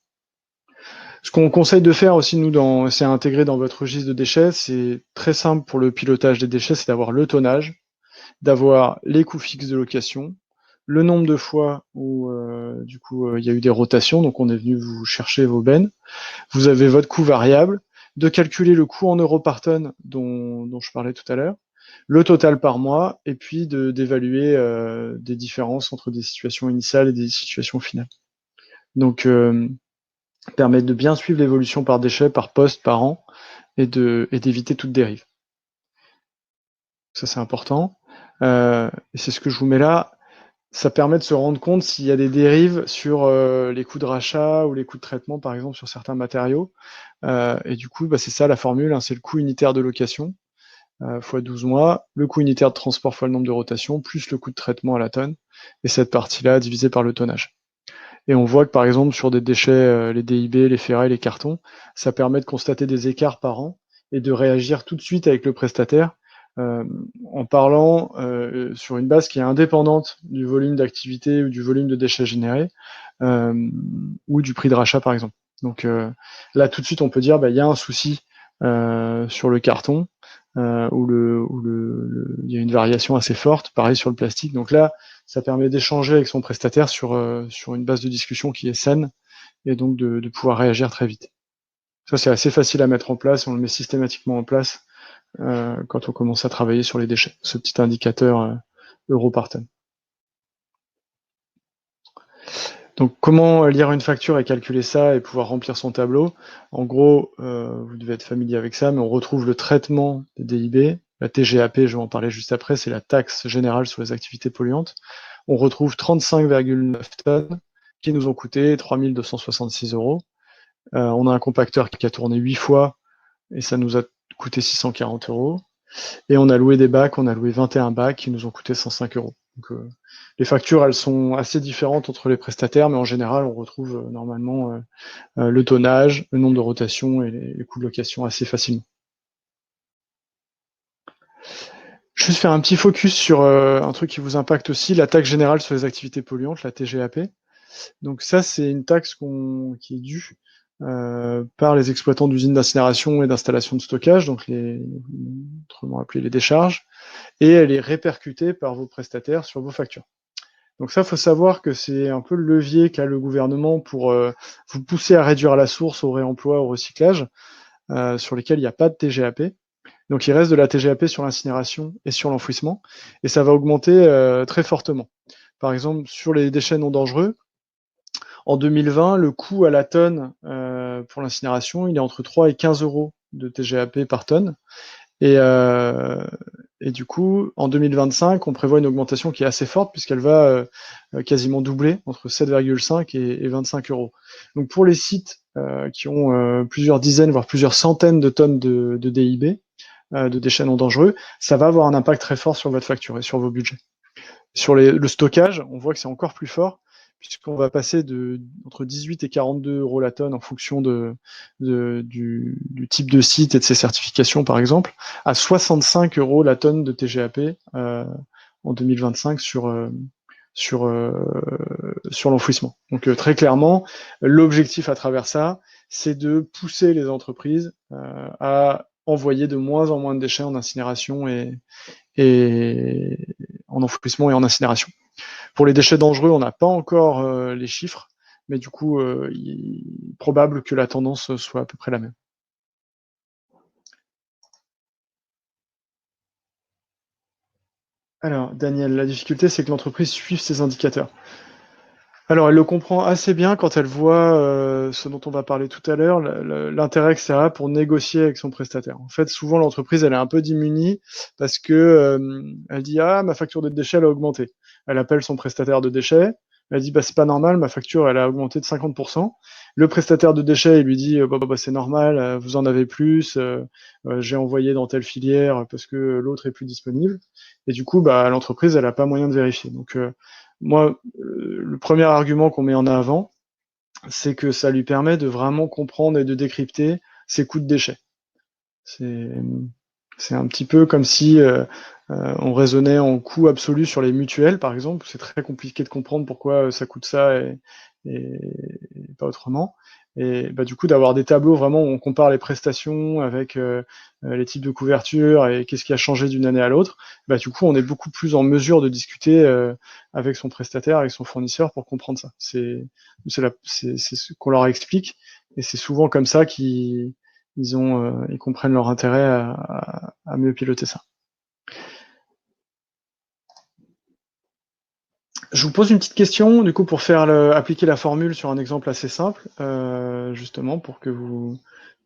Ce qu'on conseille de faire aussi, nous, c'est intégrer dans votre registre de déchets, c'est très simple pour le pilotage des déchets, c'est d'avoir le tonnage, d'avoir les coûts fixes de location, le nombre de fois où du coup il y a eu des rotations, donc on est venu vous chercher vos bennes. Vous avez votre coût variable, de calculer le coût en euros par tonne dont je parlais tout à l'heure, le total par mois, et puis d'évaluer des différences entre des situations initiales et des situations finales. Donc permet de bien suivre l'évolution par déchet, par poste, par an, et d'éviter toute dérive. Ça c'est important. Et c'est ce que je vous mets là. Ça permet de se rendre compte s'il y a des dérives sur les coûts de rachat ou les coûts de traitement, par exemple, sur certains matériaux. Et du coup, bah, c'est ça la formule, hein, c'est le coût unitaire de location fois 12 mois, le coût unitaire de transport fois le nombre de rotations, plus le coût de traitement à la tonne, et cette partie-là divisée par le tonnage. Et on voit que par exemple sur des déchets, les DIB, les ferrailles, les cartons, ça permet de constater des écarts par an et de réagir tout de suite avec le prestataire en parlant sur une base qui est indépendante du volume d'activité ou du volume de déchets générés ou du prix de rachat par exemple. Donc là tout de suite on peut dire bah, y a un souci sur le carton où il y a une variation assez forte, pareil sur le plastique. Donc là ça permet d'échanger avec son prestataire sur une base de discussion qui est saine et donc de pouvoir réagir très vite. Ça, c'est assez facile à mettre en place, on le met systématiquement en place quand on commence à travailler sur les déchets, ce petit indicateur euro par tonne. Donc comment lire une facture et calculer ça et pouvoir remplir son tableau? En gros, vous devez être familier avec ça, mais on retrouve le traitement des DIB, la TGAP, je vais en parler juste après, c'est la taxe générale sur les activités polluantes. On retrouve 35,9 tonnes qui nous ont coûté 3 266 €. On a un compacteur qui a tourné 8 fois et ça nous a coûté 640 euros. Et on a loué des bacs, on a loué 21 bacs qui nous ont coûté 105 euros. Donc, les factures, elles sont assez différentes entre les prestataires, mais en général, on retrouve normalement le tonnage, le nombre de rotations et les coûts de location assez facilement. Juste faire un petit focus sur un truc qui vous impacte aussi, la taxe générale sur les activités polluantes, la TGAP. Donc ça, c'est une taxe qui est due par les exploitants d'usines d'incinération et d'installations de stockage, donc autrement appelées les décharges, et elle est répercutée par vos prestataires sur vos factures. Donc ça, il faut savoir que c'est un peu le levier qu'a le gouvernement pour vous pousser à réduire à la source, au réemploi, au recyclage, sur lesquels il n'y a pas de TGAP. Donc il reste de la TGAP sur l'incinération et sur l'enfouissement, et ça va augmenter très fortement. Par exemple, sur les déchets non dangereux, en 2020, le coût à la tonne pour l'incinération, il est entre 3 et 15 euros de TGAP par tonne. Et du coup, en 2025, on prévoit une augmentation qui est assez forte puisqu'elle va quasiment doubler entre 7,5 et 25 euros. Donc pour les sites qui ont plusieurs dizaines, voire plusieurs centaines de tonnes de DIB, de déchets non dangereux, ça va avoir un impact très fort sur votre facture et sur vos budgets. Sur le stockage, on voit que c'est encore plus fort, puisqu'on va passer entre 18 et 42 euros la tonne en fonction du type de site et de ses certifications, par exemple, à 65 euros la tonne de TGAP en 2025 sur l'enfouissement. Donc très clairement, l'objectif à travers ça, c'est de pousser les entreprises à envoyer de moins en moins de déchets en incinération et en enfouissement et en incinération. Pour les déchets dangereux, on n'a pas encore les chiffres, mais du coup, il est probable que la tendance soit à peu près la même. Alors, Daniel, la difficulté, c'est que l'entreprise suive ses indicateurs. Alors, elle le comprend assez bien quand elle voit ce dont on va parler tout à l'heure, l'intérêt que ça a pour négocier avec son prestataire. En fait, souvent, l'entreprise, elle est un peu démunie parce que elle dit ah, ma facture de déchets elle a augmenté. Elle appelle son prestataire de déchets. Elle dit bah c'est pas normal, ma facture elle a augmenté de 50%. Le prestataire de déchets il lui dit bah, c'est normal, vous en avez plus, j'ai envoyé dans telle filière parce que l'autre est plus disponible. Et du coup bah l'entreprise elle a pas moyen de vérifier. Donc moi, le premier argument qu'on met en avant, c'est que ça lui permet de vraiment comprendre et de décrypter ses coûts de déchets. C'est c'est un petit peu comme si on raisonnait en coût absolu sur les mutuelles, par exemple. C'est très compliqué de comprendre pourquoi ça coûte ça et pas autrement. Et bah, du coup, d'avoir des tableaux vraiment où on compare les prestations avec les types de couverture et qu'est-ce qui a changé d'une année à l'autre, bah, du coup, on est beaucoup plus en mesure de discuter avec son prestataire, avec son fournisseur pour comprendre ça. C'est ce qu'on leur explique et c'est souvent comme ça ils comprennent leur intérêt à mieux piloter ça. Je vous pose une petite question, du coup, pour appliquer la formule sur un exemple assez simple, justement, pour que vous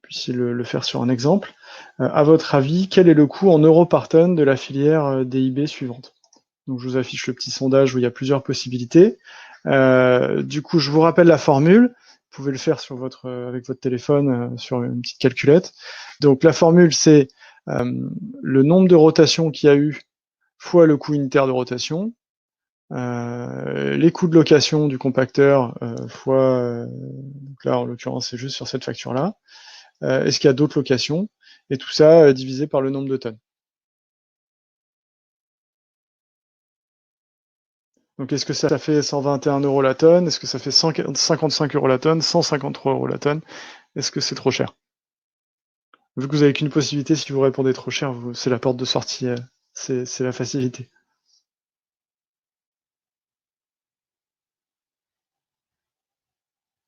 puissiez le faire sur un exemple. À votre avis, quel est le coût en euros par tonne de la filière DIB suivante? Donc, je vous affiche le petit sondage où il y a plusieurs possibilités. Du coup, je vous rappelle la formule. Vous pouvez le faire avec votre téléphone sur une petite calculette. Donc, la formule, c'est le nombre de rotations qu'il y a eu fois le coût unitaire de rotation, les coûts de location du compacteur fois, donc là en l'occurrence c'est juste sur cette facture-là, est-ce qu'il y a d'autres locations, et tout ça divisé par le nombre de tonnes. Donc est-ce que ça fait 121 euros la tonne, est-ce que ça fait 155 euros la tonne, 153 euros la tonne, est-ce que c'est trop cher? Vu que vous avez qu'une possibilité, si vous répondez trop cher, c'est la porte de sortie, c'est la facilité.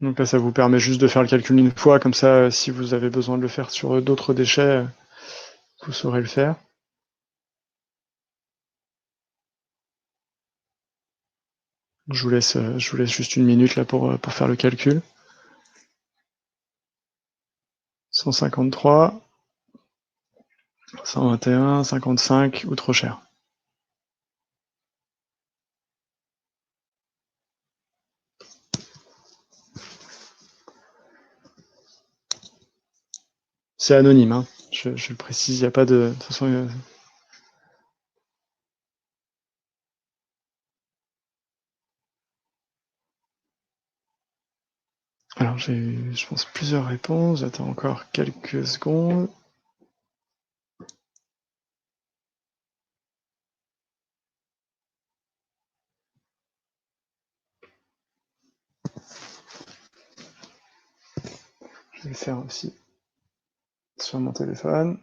Donc là, ça vous permet juste de faire le calcul une fois, comme ça, si vous avez besoin de le faire sur d'autres déchets, vous saurez le faire. Je vous laisse juste une minute là pour faire le calcul. 153, 121, 55 ou trop cher. C'est anonyme, hein. Je le précise, il n'y a pas de toute façon. Alors j'ai eu, je pense, plusieurs réponses. J'attends encore quelques secondes. Je vais le faire aussi sur mon téléphone.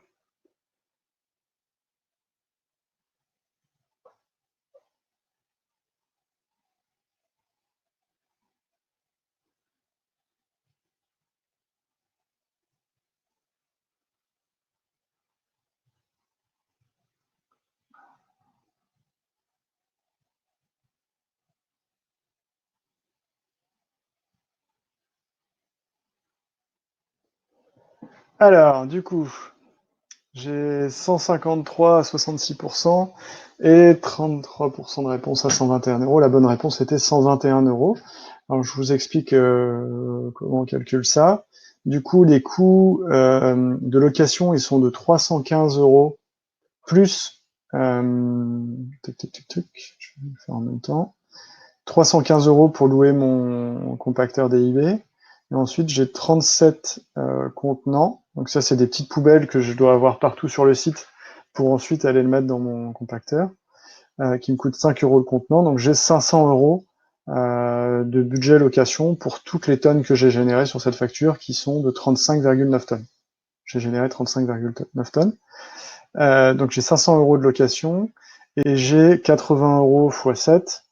Alors, du coup, j'ai 153 à 66% et 33% de réponse à 121 euros. La bonne réponse était 121 euros. Alors, je vous explique comment on calcule ça. Du coup, les coûts de location, ils sont de 315 euros plus, je vais le faire en même temps, 315 euros pour louer mon compacteur DIB. Et ensuite, j'ai 37 contenants. Donc ça, c'est des petites poubelles que je dois avoir partout sur le site pour ensuite aller le mettre dans mon compacteur, qui me coûte 5 euros le contenant. Donc j'ai 500 euros de budget location pour toutes les tonnes que j'ai générées sur cette facture, qui sont de 35,9 tonnes. J'ai généré 35,9 tonnes. Donc j'ai 500 euros de location et j'ai 80 euros x 7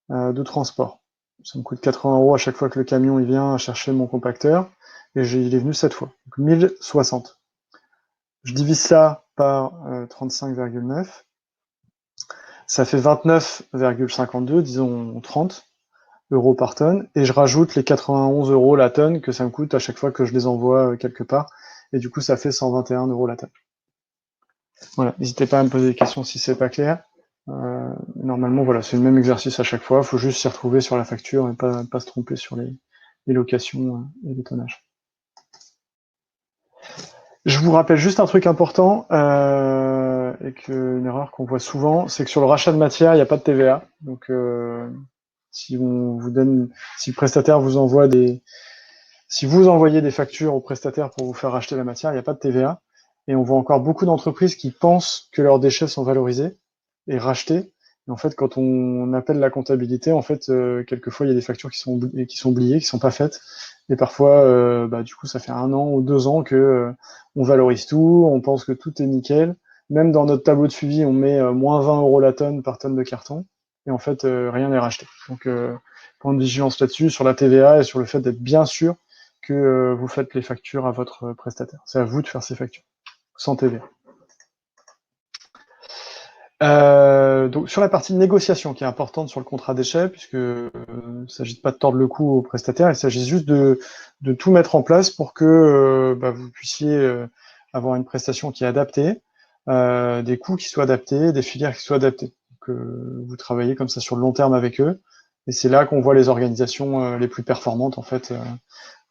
de transport. Ça me coûte 80 euros à chaque fois que le camion il vient chercher mon compacteur et il est venu 7 fois. Donc 1060. Je divise ça par 35,9. Ça fait 29,52, disons 30 euros par tonne. Et je rajoute les 91 euros la tonne que ça me coûte à chaque fois que je les envoie quelque part. Et du coup, ça fait 121 euros la tonne. Voilà, n'hésitez pas à me poser des questions si c'est pas clair. Normalement, voilà, c'est le même exercice à chaque fois. Il faut juste s'y retrouver sur la facture et pas se tromper sur les locations et les tonnages. Je vous rappelle juste un truc important et une erreur qu'on voit souvent, c'est que sur le rachat de matière, il n'y a pas de TVA. Donc, si on vous donne, si le prestataire vous envoie si vous envoyez des factures au prestataire pour vous faire racheter la matière, il n'y a pas de TVA. Et on voit encore beaucoup d'entreprises qui pensent que leurs déchets sont valorisés et rachetés. Et en fait, quand on appelle la comptabilité, en fait, quelquefois, il y a des factures qui sont oubliées, qui sont pas faites. Et parfois, du coup, ça fait 1 an ou 2 ans que on valorise tout, on pense que tout est nickel. Même dans notre tableau de suivi, on met moins 20 euros la tonne par tonne de carton. Et en fait, rien n'est racheté. Donc, point de vigilance là-dessus, sur la TVA et sur le fait d'être bien sûr que vous faites les factures à votre prestataire. C'est à vous de faire ces factures, sans TVA. Donc sur la partie négociation qui est importante sur le contrat déchet, puisque il ne s'agit pas de tordre le cou au prestataire, il s'agit juste de tout mettre en place pour que vous puissiez avoir une prestation qui est adaptée, des coûts qui soient adaptés, des filières qui soient adaptées. Que vous travaillez comme ça sur le long terme avec eux, et c'est là qu'on voit les organisations les plus performantes en fait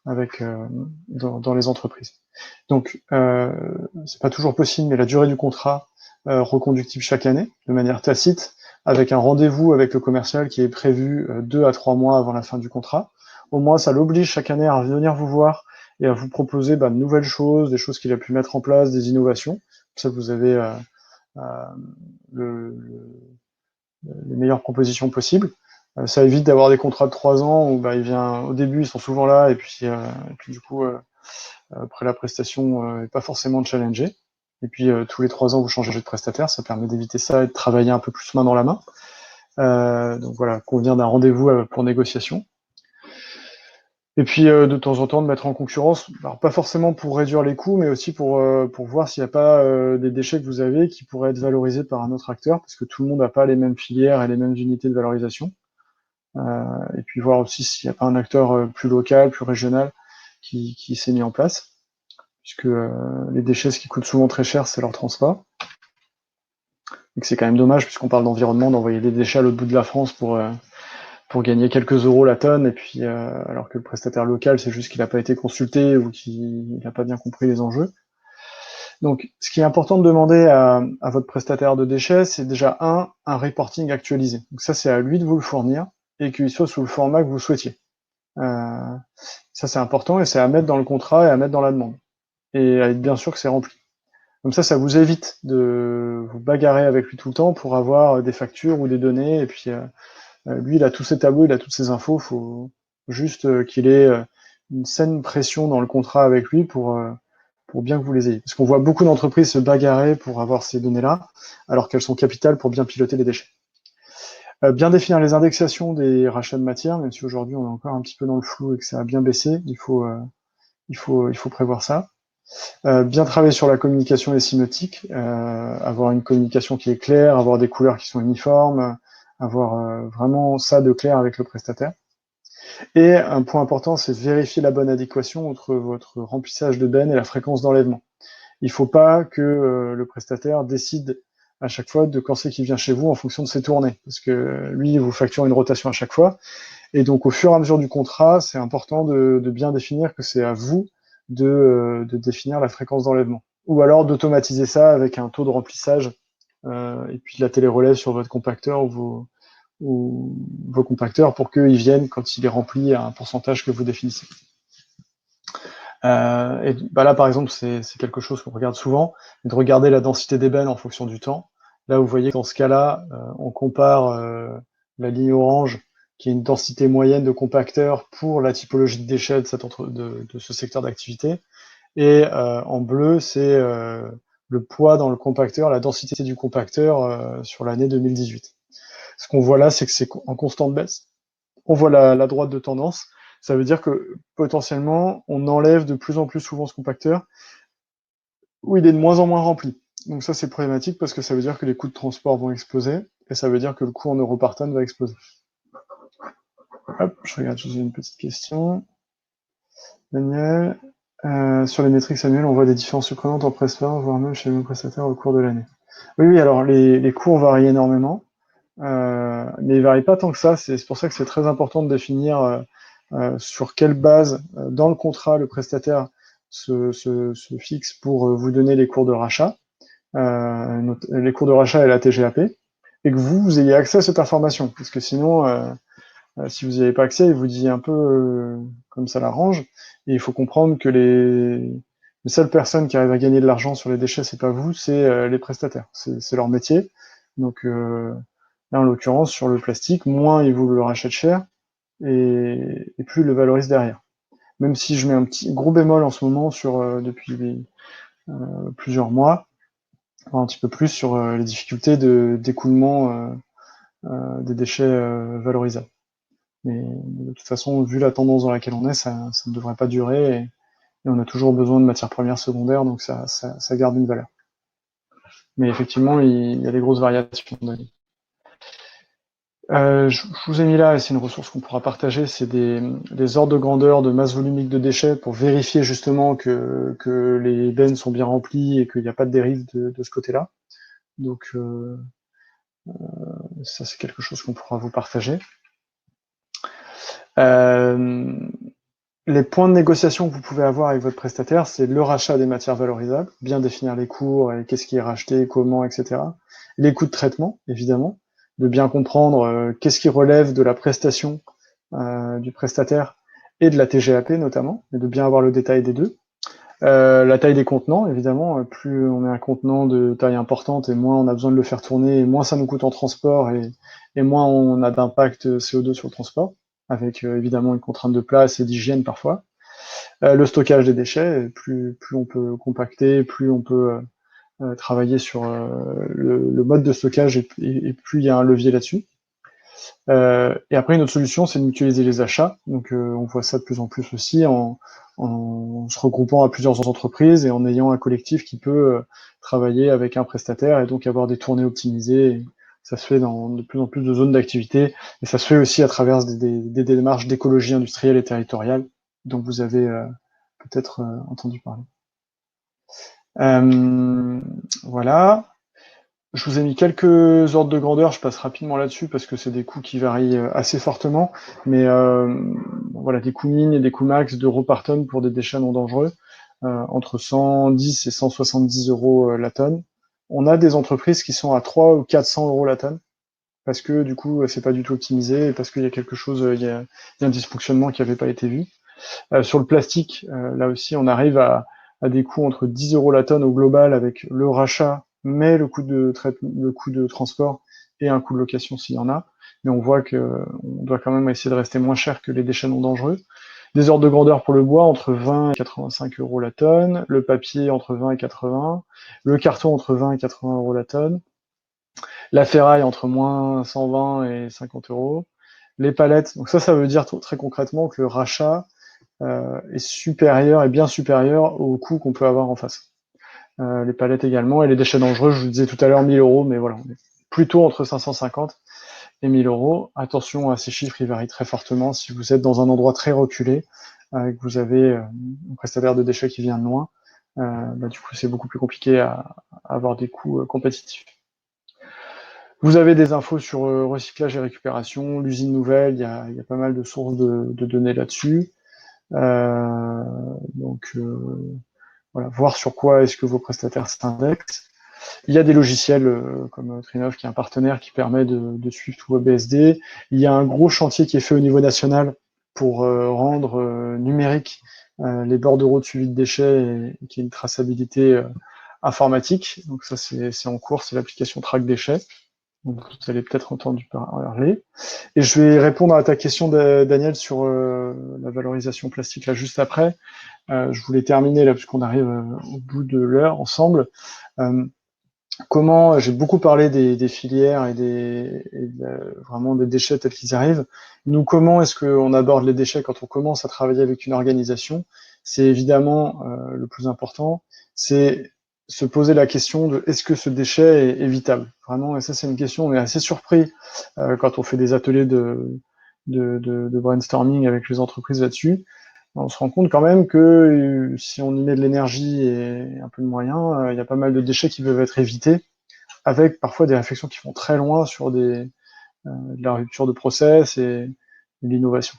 avec dans les entreprises. Donc c'est pas toujours possible, mais la durée du contrat reconductible chaque année, de manière tacite, avec un rendez-vous avec le commercial qui est prévu 2 à 3 mois avant la fin du contrat. Au moins, ça l'oblige chaque année à venir vous voir et à vous proposer de nouvelles choses, des choses qu'il a pu mettre en place, des innovations. Comme ça, vous avez euh, le, les meilleures propositions possibles. Ça évite d'avoir des contrats de 3 ans où il vient au début, ils sont souvent là, et puis du coup, après la prestation n'est pas forcément challengée. Et puis tous les 3 ans, vous changez de prestataire, ça permet d'éviter ça et de travailler un peu plus main dans la main. Donc voilà, convient d'un rendez-vous pour négociation. Et puis de temps en temps de mettre en concurrence, alors pas forcément pour réduire les coûts, mais aussi pour voir s'il n'y a pas des déchets que vous avez qui pourraient être valorisés par un autre acteur, parce que tout le monde n'a pas les mêmes filières et les mêmes unités de valorisation. Et puis voir aussi s'il n'y a pas un acteur plus local, plus régional qui s'est mis en place, puisque les déchets, ce qui coûte souvent très cher, c'est leur transport. Et que c'est quand même dommage, puisqu'on parle d'environnement, d'envoyer des déchets à l'autre bout de la France pour gagner quelques euros la tonne, et puis alors que le prestataire local, c'est juste qu'il n'a pas été consulté ou qu'il n'a pas bien compris les enjeux. Donc, ce qui est important de demander à votre prestataire de déchets, c'est déjà un reporting actualisé. Donc ça, c'est à lui de vous le fournir et qu'il soit sous le format que vous souhaitiez. Ça, c'est important et c'est à mettre dans le contrat et à mettre dans la demande. Et à être bien sûr que c'est rempli. Comme ça vous évite de vous bagarrer avec lui tout le temps pour avoir des factures ou des données. Et puis, lui, il a tous ses tableaux, il a toutes ses infos. Faut juste qu'il ait une saine pression dans le contrat avec lui pour bien que vous les ayez. Parce qu'on voit beaucoup d'entreprises se bagarrer pour avoir ces données-là, alors qu'elles sont capitales pour bien piloter les déchets. Bien définir les indexations des rachats de matière, même si aujourd'hui on est encore un petit peu dans le flou et que ça a bien baissé, il faut prévoir ça. Bien travailler sur la communication et sémiotique, avoir une communication qui est claire, avoir des couleurs qui sont uniformes, avoir vraiment ça de clair avec le prestataire. Et un point important, c'est vérifier la bonne adéquation entre votre remplissage de benne et la fréquence d'enlèvement. Il ne faut pas que le prestataire décide à chaque fois de quand c'est qu'il vient chez vous en fonction de ses tournées, parce que lui, il vous facture une rotation à chaque fois. Et donc, au fur et à mesure du contrat, c'est important de bien définir que c'est à vous de définir la fréquence d'enlèvement. Ou alors d'automatiser ça avec un taux de remplissage et puis de la télérelève sur votre compacteur ou vos compacteurs pour qu'ils viennent quand il est rempli à un pourcentage que vous définissez. Et bah là, par exemple, c'est quelque chose qu'on regarde souvent, de regarder la densité d'ébène en fonction du temps. Là, vous voyez que dans ce cas-là, on compare la ligne orange, qui est une densité moyenne de compacteurs pour la typologie de déchets de ce secteur d'activité. Et en bleu, c'est le poids dans le compacteur, la densité du compacteur sur l'année 2018. Ce qu'on voit là, c'est que c'est en constante baisse. On voit la droite de tendance. Ça veut dire que potentiellement, on enlève de plus en plus souvent ce compacteur où il est de moins en moins rempli. Donc ça, c'est problématique parce que ça veut dire que les coûts de transport vont exploser et ça veut dire que le coût en euro par tonne va exploser. Hop, je regarde, j'ai une petite question. Daniel, sur les métriques annuelles, on voit des différences surprenantes en prestataire, voire même chez les mêmes prestataires au cours de l'année. Oui, alors les coûts ont varié énormément, mais ils varient pas tant que ça. C'est pour ça que c'est très important de définir sur quelle base, dans le contrat, le prestataire se fixe pour vous donner les cours de rachat, les cours de rachat et la TGAP, et que vous ayez accès à cette information. Parce que sinon, si vous n'y avez pas accès, il vous dit un peu comme ça l'arrange. Et il faut comprendre que les seules personnes qui arrivent à gagner de l'argent sur les déchets, c'est pas vous, c'est les prestataires. C'est leur métier. Donc là, en l'occurrence, sur le plastique, moins ils vous le rachètent cher, et plus ils le valorisent derrière. Même si je mets un petit gros bémol en ce moment depuis plusieurs mois, un petit peu plus sur les difficultés d'écoulement des déchets valorisables. Mais de toute façon, vu la tendance dans laquelle on est, ça ne devrait pas durer et on a toujours besoin de matières premières secondaires, donc ça garde une valeur. Mais effectivement, il y a des grosses variations. Je vous ai mis là, et c'est une ressource qu'on pourra partager, c'est des ordres de grandeur de masse volumique de déchets pour vérifier justement que les bennes sont bien remplies et qu'il n'y a pas de dérive de ce côté-là. Donc ça, c'est quelque chose qu'on pourra vous partager. Les points de négociation que vous pouvez avoir avec votre prestataire, c'est le rachat des matières valorisables, bien définir les cours et qu'est-ce qui est racheté, comment, etc. Les coûts de traitement, évidemment, de bien comprendre qu'est-ce qui relève de la prestation du prestataire et de la TGAP notamment, et de bien avoir le détail des deux. La taille des contenants, évidemment, plus on met un contenant de taille importante et moins on a besoin de le faire tourner, et moins ça nous coûte en transport et moins on a d'impact CO2 sur le transport, avec évidemment une contrainte de place et d'hygiène parfois. Le stockage des déchets, plus on peut compacter, plus on peut travailler sur le mode de stockage et plus il y a un levier là-dessus. Et après, une autre solution, c'est de mutualiser les achats. Donc, on voit ça de plus en plus aussi en se regroupant à plusieurs entreprises et en ayant un collectif qui peut travailler avec un prestataire et donc avoir des tournées optimisées. Ça se fait dans de plus en plus de zones d'activité et ça se fait aussi à travers des démarches d'écologie industrielle et territoriale dont vous avez peut-être entendu parler. Voilà. Je vous ai mis quelques ordres de grandeur, je passe rapidement là-dessus parce que c'est des coûts qui varient assez fortement, mais voilà, des coûts min et des coûts max d'euros par tonne pour des déchets non dangereux. entre 110 et 170 euros la tonne. On a des entreprises qui sont à 300 ou 400 euros la tonne, parce que du coup, c'est pas du tout optimisé, et parce qu'il y a quelque chose, il y a un dysfonctionnement qui n'avait pas été vu. Sur le plastique, là aussi, on arrive à des coûts entre 10 euros la tonne au global avec le rachat, mais le coût de transport et un coût de location s'il y en a. Mais on voit que on doit quand même essayer de rester moins cher que les déchets non dangereux. Des ordres de grandeur pour le bois entre 20 et 85 euros la tonne, le papier entre 20 et 80, le carton entre 20 et 80 euros la tonne, la ferraille entre moins 120 et 50 euros, les palettes. Donc ça veut dire très concrètement que le rachat est supérieur, est bien supérieur au coût qu'on peut avoir en face. Les palettes également, et les déchets dangereux, je vous disais tout à l'heure 1000 euros, mais voilà, on est plutôt entre 550 et 1000 euros. Attention à ces chiffres, ils varient très fortement. Si vous êtes dans un endroit très reculé, que vous avez un prestataire de déchets qui vient de loin, du coup c'est beaucoup plus compliqué à avoir des coûts compétitifs. Vous avez des infos sur recyclage et récupération, l'usine nouvelle, il y a pas mal de sources de données là-dessus. Donc voilà, voir sur quoi est-ce que vos prestataires s'indexent. Il y a des logiciels comme Trinov qui est un partenaire qui permet de suivre tout vos BSD. Il y a un gros chantier qui est fait au niveau national pour rendre numérique les bordereaux de suivi de déchets et qui est une traçabilité informatique. Donc ça c'est en cours, c'est l'application Track Déchets. Donc, vous allez peut-être entendu parler. Et je vais répondre à ta question, Daniel, sur la valorisation plastique là juste après. Je voulais terminer là, puisqu'on arrive au bout de l'heure ensemble. Comment j'ai beaucoup parlé des filières vraiment des déchets tels qu'ils arrivent. Nous, comment est-ce qu'on aborde les déchets quand on commence à travailler avec une organisation? C'est évidemment le plus important, c'est se poser la question de est-ce que ce déchet est évitable? Vraiment, et ça c'est une question, on est assez surpris quand on fait des ateliers de brainstorming avec les entreprises là-dessus. On se rend compte quand même que si on y met de l'énergie et un peu de moyens, il y a pas mal de déchets qui peuvent être évités, avec parfois des réflexions qui vont très loin sur de la rupture de process et de l'innovation.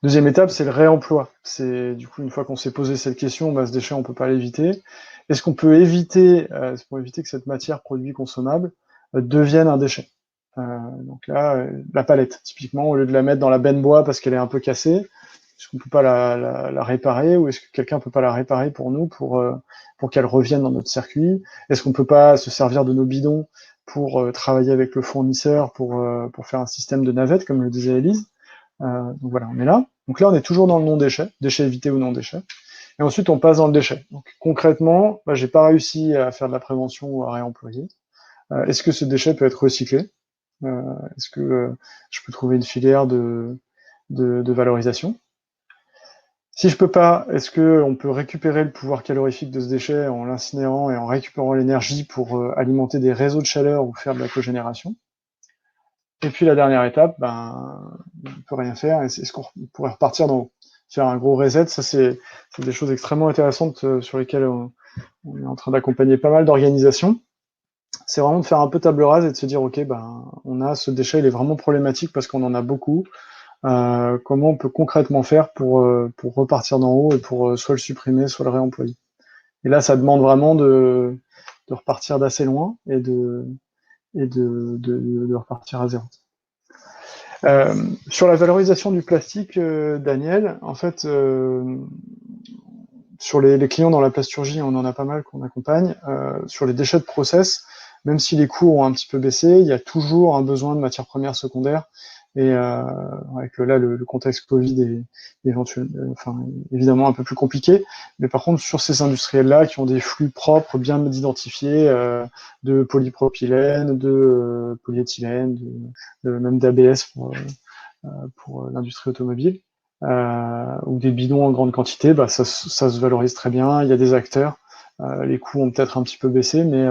Deuxième étape, c'est le réemploi. C'est du coup une fois qu'on s'est posé cette question, ce déchet on peut pas l'éviter. Est-ce qu'on peut éviter, pour éviter que cette matière produit consommable devienne un déchet? Donc là, la palette, typiquement, au lieu de la mettre dans la benne bois parce qu'elle est un peu cassée, est-ce qu'on peut pas la réparer, ou est-ce que quelqu'un peut pas la réparer pour nous pour qu'elle revienne dans notre circuit? Est-ce qu'on peut pas se servir de nos bidons pour travailler avec le fournisseur pour faire un système de navette, comme le disait Elise? Donc voilà, on est là. Donc là, on est toujours dans le non-déchet, déchet évité ou non-déchet. Et ensuite, on passe dans le déchet. Donc concrètement, j'ai pas réussi à faire de la prévention ou à réemployer. Est-ce que ce déchet peut être recyclé? Est-ce que je peux trouver une filière de valorisation? Si je peux pas, est-ce que on peut récupérer le pouvoir calorifique de ce déchet en l'incinérant et en récupérant l'énergie pour alimenter des réseaux de chaleur ou faire de la cogénération? Et puis la dernière étape, on peut rien faire. Est-ce qu'on pourrait repartir faire un gros reset? Ça, c'est des choses extrêmement intéressantes sur lesquelles on est en train d'accompagner pas mal d'organisations. C'est vraiment de faire un peu table rase et de se dire, ok, on a ce déchet, il est vraiment problématique parce qu'on en a beaucoup. Comment on peut concrètement faire pour repartir d'en haut et pour soit le supprimer, soit le réemployer. Et là, ça demande vraiment de repartir d'assez loin et de repartir à zéro. Sur la valorisation du plastique, Daniel, en fait, sur les clients dans la plasturgie, on en a pas mal qu'on accompagne. Sur les déchets de process, même si les coûts ont un petit peu baissé, il y a toujours un besoin de matières premières secondaires. Et avec le contexte Covid est évidemment un peu plus compliqué. Mais par contre, sur ces industriels-là qui ont des flux propres, bien identifiés, de polypropylène, de polyéthylène, même d'ABS pour l'industrie automobile, ou des bidons en grande quantité, ça se valorise très bien. Il y a des acteurs. Les coûts ont peut-être un petit peu baissé, mais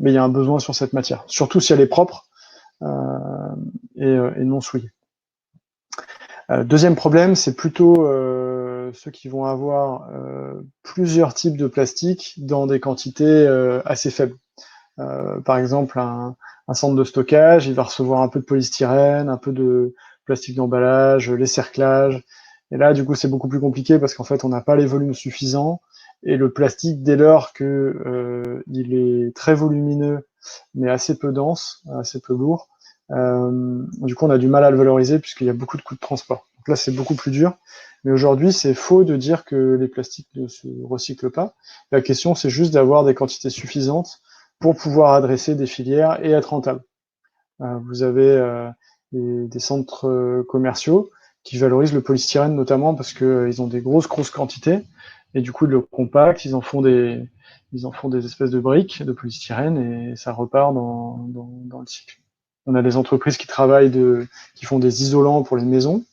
il y a un besoin sur cette matière. Surtout si elle est propre et non souillée. Deuxième problème, c'est plutôt ceux qui vont avoir plusieurs types de plastique dans des quantités assez faibles. Par exemple, un centre de stockage, il va recevoir un peu de polystyrène, un peu de plastique d'emballage, les cerclages. Et là, du coup, c'est beaucoup plus compliqué parce qu'en fait, on n'a pas les volumes suffisants Et le plastique, dès lors que il est très volumineux, mais assez peu dense, assez peu lourd, du coup, on a du mal à le valoriser puisqu'il y a beaucoup de coûts de transport. Donc là, c'est beaucoup plus dur. Mais aujourd'hui, c'est faux de dire que les plastiques ne se recyclent pas. La question, c'est juste d'avoir des quantités suffisantes pour pouvoir adresser des filières et être rentable. Vous avez des centres commerciaux qui valorisent le polystyrène notamment parce que ils ont des grosses quantités et du coup ils le compactent, ils en font des espèces de briques de polystyrène et ça repart dans le cycle. On a des entreprises qui font des isolants pour les maisons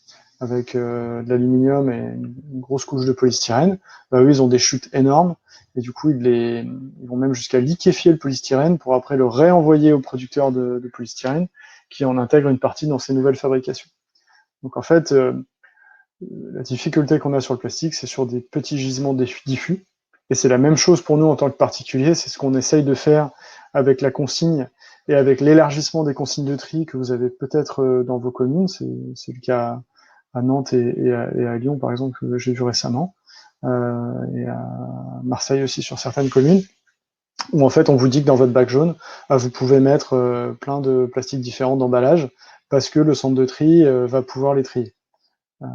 avec de l'aluminium et une grosse couche de polystyrène. Bah, eux, ils ont des chutes énormes et du coup ils vont même jusqu'à liquéfier le polystyrène pour après le réenvoyer aux producteurs de polystyrène qui en intègrent une partie dans ces nouvelles fabrications. Donc en fait, la difficulté qu'on a sur le plastique, c'est sur des petits gisements diffus. Et c'est la même chose pour nous en tant que particuliers, c'est ce qu'on essaye de faire avec la consigne et avec l'élargissement des consignes de tri que vous avez peut-être dans vos communes. C'est le cas à Nantes et à Lyon, par exemple, que j'ai vu récemment, et à Marseille aussi sur certaines communes, où en fait on vous dit que dans votre bac jaune, vous pouvez mettre plein de plastiques différents d'emballage parce que le centre de tri va pouvoir les trier. Euh,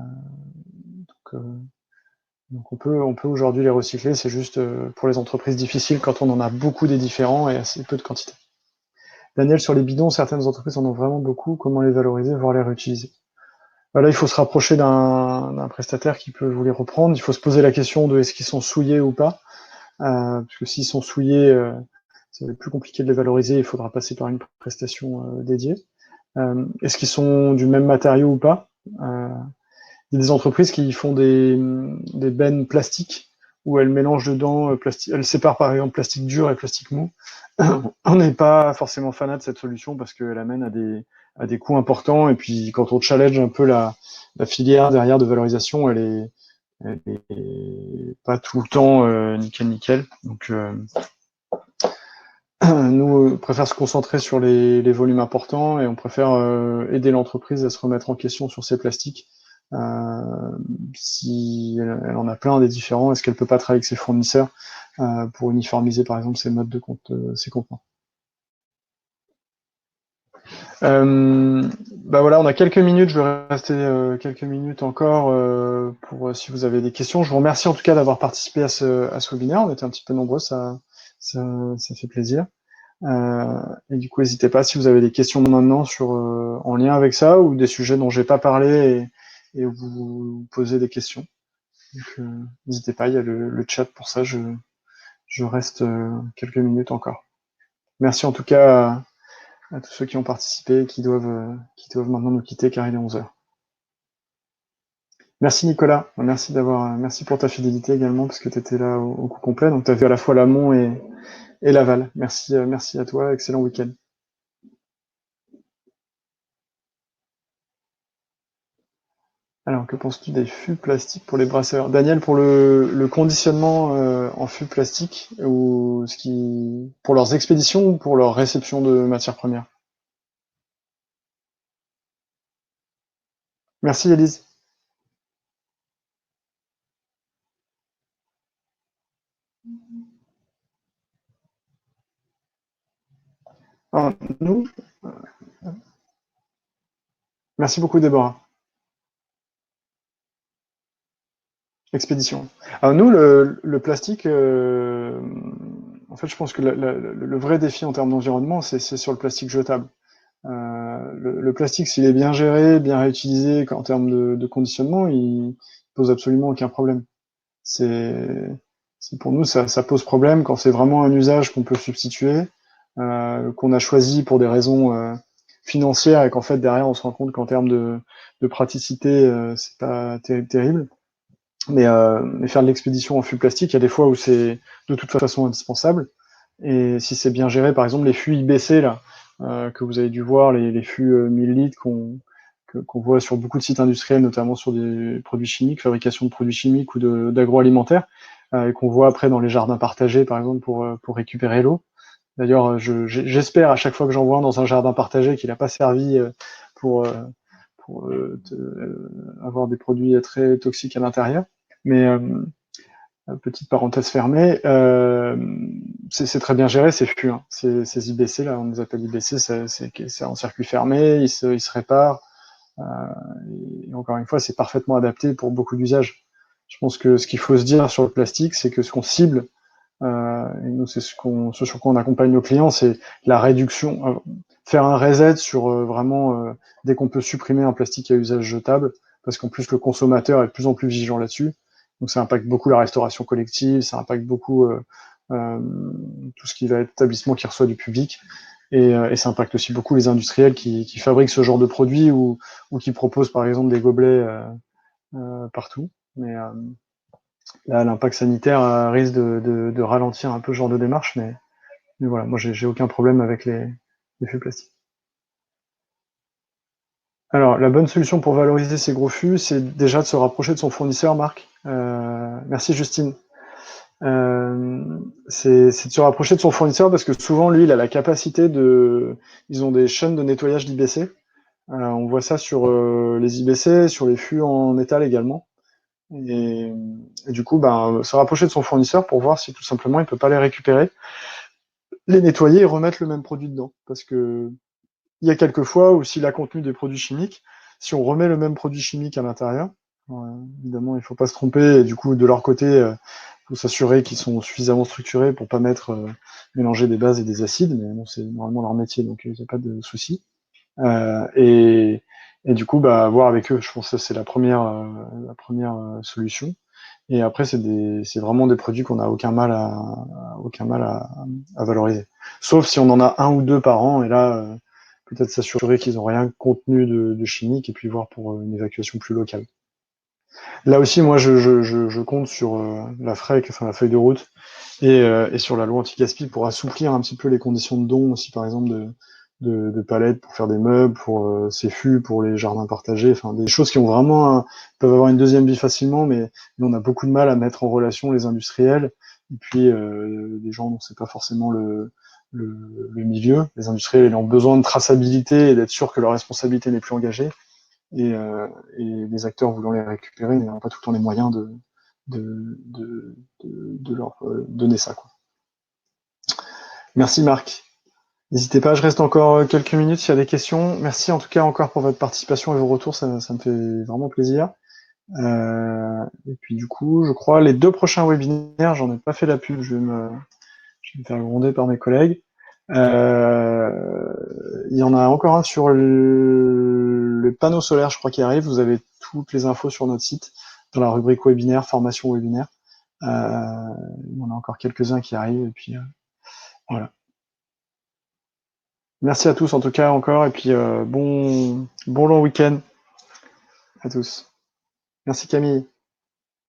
donc, euh, donc on peut aujourd'hui les recycler, c'est juste pour les entreprises difficiles quand on en a beaucoup des différents et assez peu de quantité. Daniel, sur les bidons, certaines entreprises en ont vraiment beaucoup, comment les valoriser, voire les réutiliser? Là, il faut se rapprocher d'un prestataire qui peut vous les reprendre, il faut se poser la question de est-ce qu'ils sont souillés ou pas, parce que s'ils sont souillés, ça va être plus compliqué de les valoriser, il faudra passer par une prestation dédiée. Est-ce qu'ils sont du même matériau ou pas? Il y a des entreprises qui font des bennes plastiques où elles mélangent dedans, elles séparent par exemple plastique dur et plastique mou. On n'est pas forcément fanat de cette solution parce qu'elle amène à des coûts importants et puis quand on challenge un peu la filière derrière de valorisation, elle est pas tout le temps nickel. Donc nous, on préfère se concentrer sur les volumes importants et on préfère aider l'entreprise à se remettre en question sur ses plastiques. Si elle en a plein des différents, est-ce qu'elle peut pas travailler avec ses fournisseurs pour uniformiser par exemple ses modes de compte, ses contenants. Bah voilà, on a quelques minutes, je vais rester quelques minutes encore pour si vous avez des questions. Je vous remercie en tout cas d'avoir participé à ce webinaire, on était un petit peu nombreux, ça fait plaisir. Et du coup, n'hésitez pas si vous avez des questions maintenant en lien avec ça ou des sujets dont j'ai pas parlé et où vous posez des questions. Donc, n'hésitez pas, il y a le chat pour ça. Je reste quelques minutes encore. Merci en tout cas à tous ceux qui ont participé et qui doivent maintenant nous quitter car il est 11 heures. Merci Nicolas, merci pour ta fidélité également parce que tu étais là au coup complet. Donc tu as vu à la fois l'amont et l'aval. Merci à toi, excellent week-end. Alors, que penses-tu des fûts plastiques pour les brasseurs? Daniel, pour le conditionnement en fûts plastiques, pour leurs expéditions ou pour leur réception de matières premières? Merci Elise. Alors, nous, merci beaucoup Déborah. Expédition. Alors nous, le plastique, en fait, je pense que le vrai défi en termes d'environnement, c'est sur le plastique jetable. Le plastique, s'il est bien géré, bien réutilisé en termes de conditionnement, il pose absolument aucun problème. C'est pour nous, ça pose problème quand c'est vraiment un usage qu'on peut substituer, qu'on a choisi pour des raisons financières et qu'en fait derrière on se rend compte qu'en termes de praticité, c'est pas terrible. Mais faire de l'expédition en fût plastique, il y a des fois où c'est de toute façon indispensable. Et si c'est bien géré, par exemple les fûts IBC là, que vous avez dû voir, les fûts 1000 litres qu'on voit sur beaucoup de sites industriels, notamment sur des produits chimiques, fabrication de produits chimiques ou d'agroalimentaire, et qu'on voit après dans les jardins partagés, par exemple, pour récupérer l'eau. D'ailleurs, j'espère à chaque fois que j'en vois un dans un jardin partagé qu'il n'a pas servi pour, euh, pour avoir des produits très toxiques à l'intérieur. Mais Petite parenthèse fermée. C'est très bien géré ces fûts, hein. Ces IBC là, on les appelle IBC, c'est en circuit fermé, ils se réparent. Et encore une fois, c'est parfaitement adapté pour beaucoup d'usages. Je pense que ce qu'il faut se dire sur le plastique, c'est que ce qu'on cible, et nous c'est ce sur quoi on accompagne nos clients, c'est la réduction, faire un reset sur vraiment dès qu'on peut supprimer un plastique à usage jetable, parce qu'en plus le consommateur est de plus en plus vigilant là-dessus. Donc ça impacte beaucoup la restauration collective, ça impacte beaucoup euh, tout ce qui va être établissement qui reçoit du public. Et ça impacte aussi beaucoup les industriels qui fabriquent ce genre de produits ou qui proposent par exemple des gobelets partout. Mais là, l'impact sanitaire risque de ralentir un peu ce genre de démarche. Mais voilà, moi j'ai aucun problème avec les fûts plastiques. Alors, la bonne solution pour valoriser ces gros fûts, c'est déjà de se rapprocher de son fournisseur, Marc. Merci Justine. C'est de se rapprocher de son fournisseur parce que souvent, lui, il a la capacité de... Ils ont des chaînes de nettoyage d'IBC. On voit ça sur les IBC, sur les fûts en métal également. Et, et du coup, ben, se rapprocher de son fournisseur pour voir si tout simplement il peut pas les récupérer, les nettoyer et remettre le même produit dedans. Parce que il y a quelques fois où s'il a contenu des produits chimiques, si on remet le même produit chimique à l'intérieur, évidemment, il faut pas se tromper. Et du coup, de leur côté, faut s'assurer qu'ils sont suffisamment structurés pour pas mélanger des bases et des acides. Mais bon, c'est normalement leur métier, donc il n'y a pas de souci. Euh, et, et du coup, bah, voir avec eux, je pense que c'est la première solution. Et après, c'est vraiment des produits qu'on n'a aucun mal à valoriser. Sauf si on en a un ou deux par an, et là, peut-être s'assurer qu'ils n'ont rien contenu de chimique, et puis voir pour une évacuation plus locale. Là aussi, moi, je compte sur la FREC, enfin la feuille de route, et sur la loi anti-gaspi pour assouplir un petit peu les conditions de don aussi, par exemple, de palettes pour faire des meubles, pour ces fûts, pour les jardins partagés, enfin des choses qui ont vraiment peuvent avoir une deuxième vie facilement, mais on a beaucoup de mal à mettre en relation les industriels et puis des gens dont c'est pas forcément le milieu. Les industriels ils ont besoin de traçabilité et d'être sûr que leur responsabilité n'est plus engagée. Et, euh, et les acteurs voulant les récupérer n'ont pas tout le temps les moyens de leur donner ça, quoi. Merci Marc. N'hésitez pas, je reste encore quelques minutes s'il y a des questions. Merci en tout cas encore pour votre participation et vos retours, ça me fait vraiment plaisir. Et puis du coup, je crois les 2 prochains webinaires, j'en ai pas fait la pub, je vais me faire gronder par mes collègues. Il y en a encore un sur le panneau solaire, je crois, qui arrive. Vous avez toutes les infos sur notre site, dans la rubrique webinaire, formation webinaire. Il y en a encore quelques-uns qui arrivent, et puis voilà. Merci à tous en tout cas encore, et puis bon long week-end à tous. Merci Camille.